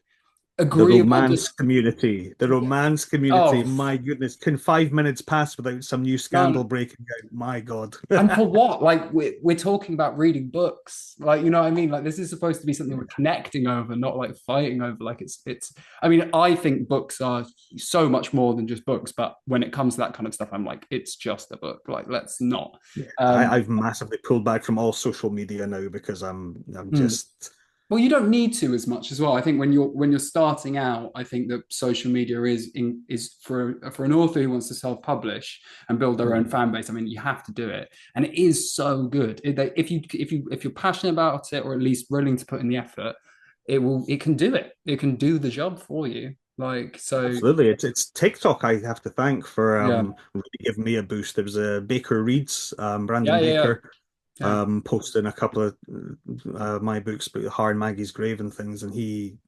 The agreeable, romance just, community. The yeah. romance community. Oh, My goodness. Can 5 minutes pass without some new scandal none. breaking out? My God. And for what? Like we're talking about reading books. Like, you know what I mean? Like this is supposed to be something we're connecting over, not like fighting over. Like it's I mean, I think books are so much more than just books, but when it comes to that kind of stuff, I'm like, it's just a book. Like, let's not. Yeah. Um I've massively pulled back from all social media now because I'm hmm. just Well, you don't need to as much as well. I think when you're starting out, I think that social media is for an author who wants to self-publish and build their own mm, fan base. I mean, you have to do it, and it is so good. If you're passionate about it, or at least willing to put in the effort, it can do it. It can do the job for you. Like so, absolutely. It's TikTok I have to thank for yeah, really giving me a boost. There was a Baker Reads, yeah, Brandon yeah, yeah, Baker. yeah, Posting a couple of my books about Har and Maggie's grave and things, and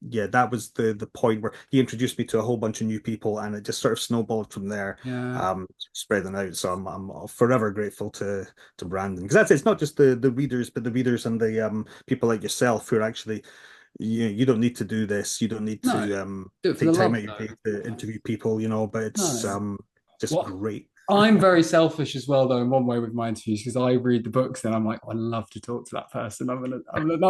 yeah, that was the point where he introduced me to a whole bunch of new people, and it just sort of snowballed from there, yeah, spreading out. So I'm forever grateful to Brandon because that's it's not just the readers, but the readers and the people like yourself who are actually you don't need to do this, you don't need no, to do it for the take time love out of your though. day to interview people, but it's No, just what great. I'm very selfish as well, though, in one way with my interviews, because I read the books and I'm like, oh, I love to talk to that person. That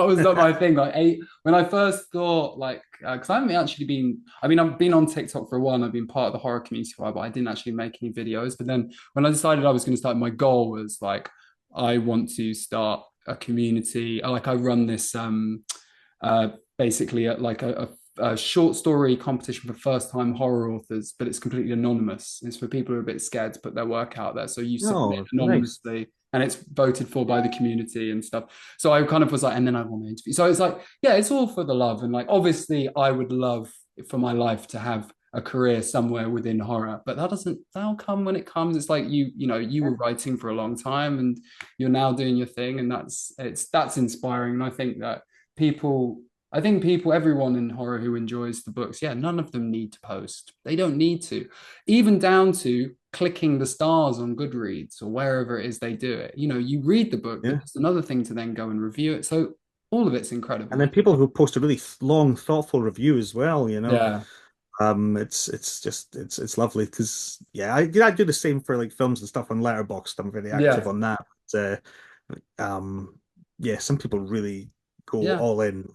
was not my thing. When I first thought, like, because I haven't actually been, I mean, I've been on TikTok for a while and I've been part of the horror community for a while, but I didn't actually make any videos. But then when I decided I was going to start, my goal was like, I want to start a community. Like, I run this, uh, basically like a short story competition for first time horror authors, but it's completely anonymous. It's for people who are a bit scared to put their work out there. So you submit Oh, nice. anonymously and it's voted for by the community and stuff. So I kind of was like, and then I want to interview. So it's like, yeah, it's all for the love. And like, obviously, I would love for my life to have a career somewhere within horror, but that'll come when it comes. It's like you were writing for a long time and you're now doing your thing. And that's inspiring. And I think that people everyone in horror who enjoys the books, yeah, none of them need to post. They don't need to, even down to clicking the stars on Goodreads or wherever it is they do it. You read the book, but Yeah. it's another thing to then go and review it. So all of it's And incredible. then people who post a really long, thoughtful review as well, you know. Yeah. It's just it's lovely because yeah, I do the same for like films and stuff on Letterboxd. I'm very active Yeah. on that. But, yeah, some people really go Yeah. all in.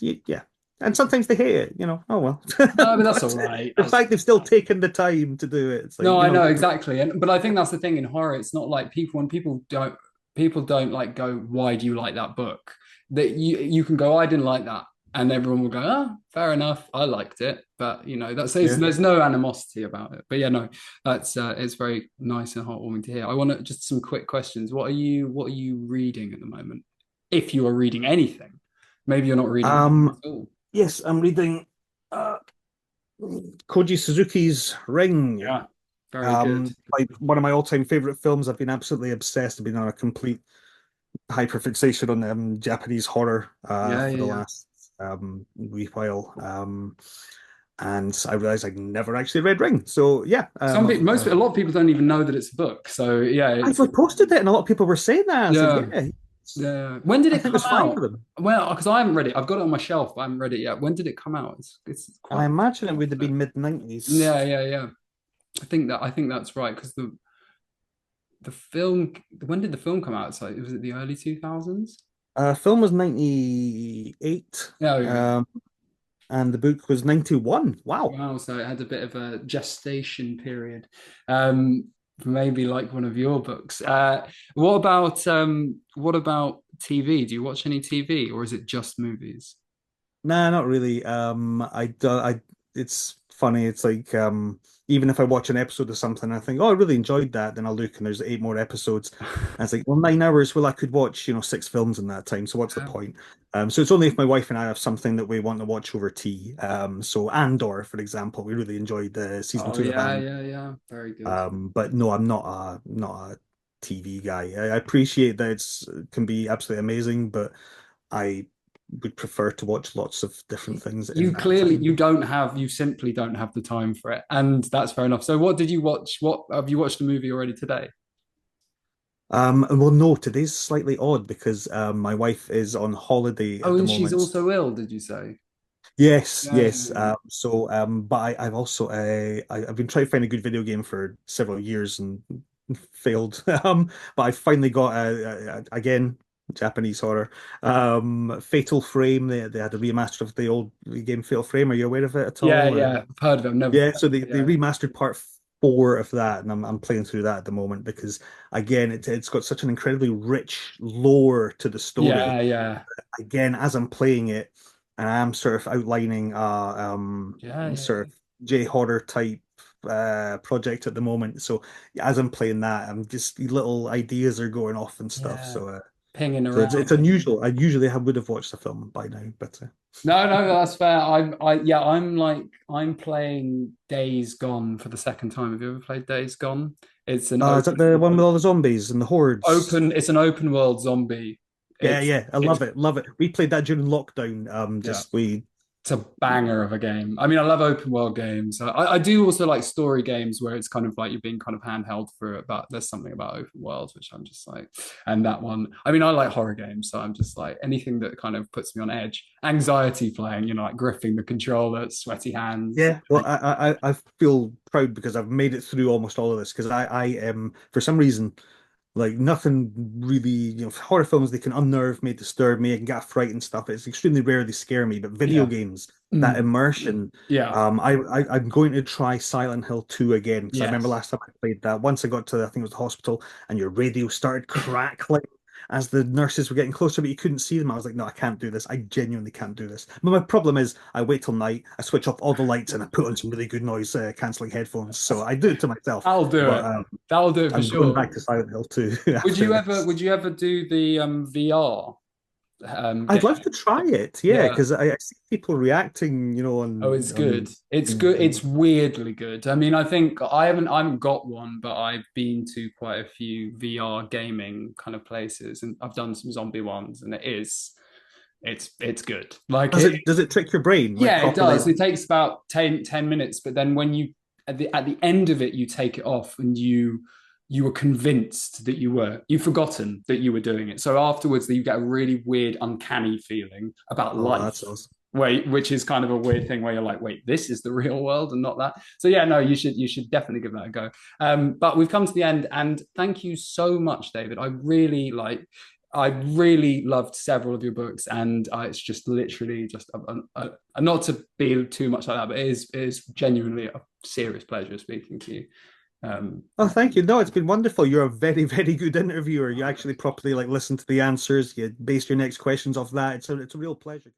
Yeah, and sometimes they hate it. You know, oh well. No, but that's all But right. the That's fact they've still taken the time to do it, it's like No, you I know, know exactly. But I think that's the thing in horror. It's not like when people don't like go, why do you like that book? That you can go, I didn't like that. And everyone will go, oh, fair enough. I liked it. But yeah. there's no animosity about it. But yeah, no, that's it's very nice and heartwarming to hear. I want to just some quick questions. What are you reading at the moment? If you are reading anything, maybe you're not reading anything Um, at all. yes, I'm reading Koji Suzuki's Ring. Yeah, very good. Like one of my all-time favorite films. I've been absolutely obsessed. I've been on a complete hyperfixation on Japanese horror Yeah, for yeah, the yeah. last wee while. And I realized I'd never actually read Ring. So yeah, A lot of people don't even know that it's a book. So yeah, I've posted it, and a lot of people were saying that. I said, yeah, yeah, yeah. When did I it think come there's five out? of them. Well, because I haven't read it. I've got it on my shelf, but I haven't read it yet. When did it come out? It's I quite imagine it recent, would have isn't been it? mid-90s. Yeah, yeah, yeah. I think that's right because the film. When did the film come out? So was it the early 2000s? Film was 98, Yeah, yeah. and the book was 91. Wow. Wow. So it had a bit of a gestation period. Maybe like one of your books. What about TV? Do you watch any TV or is it just movies? Nah, not really. It's funny. It's like, even if I watch an episode of something, I think, oh, I really enjoyed that. Then I look and there's 8 more episodes. And it's like, well, 9 hours. Well, I could watch, 6 films in that time. So what's the point? So it's only if my wife and I have something that we want to watch over tea. So Andor, for example, we really enjoyed the season Oh two of yeah, Andor. yeah, yeah. Very good. But no, I'm not a TV guy. I appreciate that it's can be absolutely amazing, but I would prefer to watch lots of different things in You that clearly time. you simply don't have the time for it, and that's fair enough. So, what did you watch? What have you watched the movie already today? And well, no, today's slightly odd because my wife is on holiday Oh, at the and she's moment. also ill. Did you say? Yes, Yeah, yes. yeah, But I've also I've been trying to find a good video game for several years and failed. But I finally got again Japanese horror. Fatal Frame. They had a remaster of the old game Fatal Frame. Are you aware of it at yeah, all? Or yeah. I've heard of it. I've never yeah, played so they it. Yeah, remastered part 4 of that, and I'm playing through that at the moment because again, it's got such an incredibly rich lore to the story. yeah, yeah, Again, as I'm playing it, and I'm sort of outlining yeah, yeah, sort yeah. of J horror type project at the moment. So as I'm playing that, I'm just little ideas are going off and stuff. Yeah. So Pinging it's around. unusual. I usually would have watched the film by now, but No, no, that's fair. I'm playing Days Gone for the second time. Have you ever played Days Gone? It's an is that the one with all the zombies and the hordes? it's an open world zombie. Yeah, It's yeah, I it's love it, love it. We played that during lockdown. yeah. Just we It's a banger of a game. I mean, I love open world games. I do also like story games where it's kind of like you're being kind of handheld through it, but there's something about open worlds which I'm just like, and that one. I mean, I like horror games, so I'm just like anything that kind of puts me on edge. Anxiety playing, like gripping the controller, sweaty hands. yeah. Well, I feel proud because I've made it through almost all of this because I am for some reason like nothing really, horror films they can unnerve me, disturb me, I can get a fright and stuff. It's extremely rare they scare me, but video Yeah. games, that Mm. immersion. Yeah. I'm going to try Silent Hill 2 again because I remember Yes. last time I played that. Once I got to I think it was the hospital and your radio started crackling. as the nurses were getting closer, but you couldn't see them. I was like, no, I can't do this. I genuinely can't do this. But my problem is, I wait till night, I switch off all the lights, and I put on some really good noise canceling headphones. So I do it to myself. That'll do But it. That'll do it for I'm going sure. back to Silent Hill 2 Would after you ever this. would you ever do the VR I'd game? love to try it, yeah, Yeah. because I see people reacting, Oh, it's good. It's good. It's on weirdly good. I mean, I think I haven't got one, but I've been to quite a few VR gaming kind of places, and I've done some zombie ones, and it's good. Like does it trick your brain like yeah, it properly? does. It takes about 10 minutes, but then when you at the end of it, you take it off and you were convinced that you've forgotten that you were doing it. So afterwards, you get a really weird, uncanny feeling about Oh, life, that's awesome. which is kind of a weird thing where you're like, wait, this is the real world and not that. So yeah, no, you should definitely give that a go. But we've come to the end, and thank you so much, David. I really loved several of your books, and it's just literally just not to be too much like that, but it is genuinely a serious pleasure speaking to you. Um, Oh, thank you. No, it's been wonderful. You're a very, very good interviewer. You actually properly like listen to the answers. You base your next questions off that. It's a real pleasure.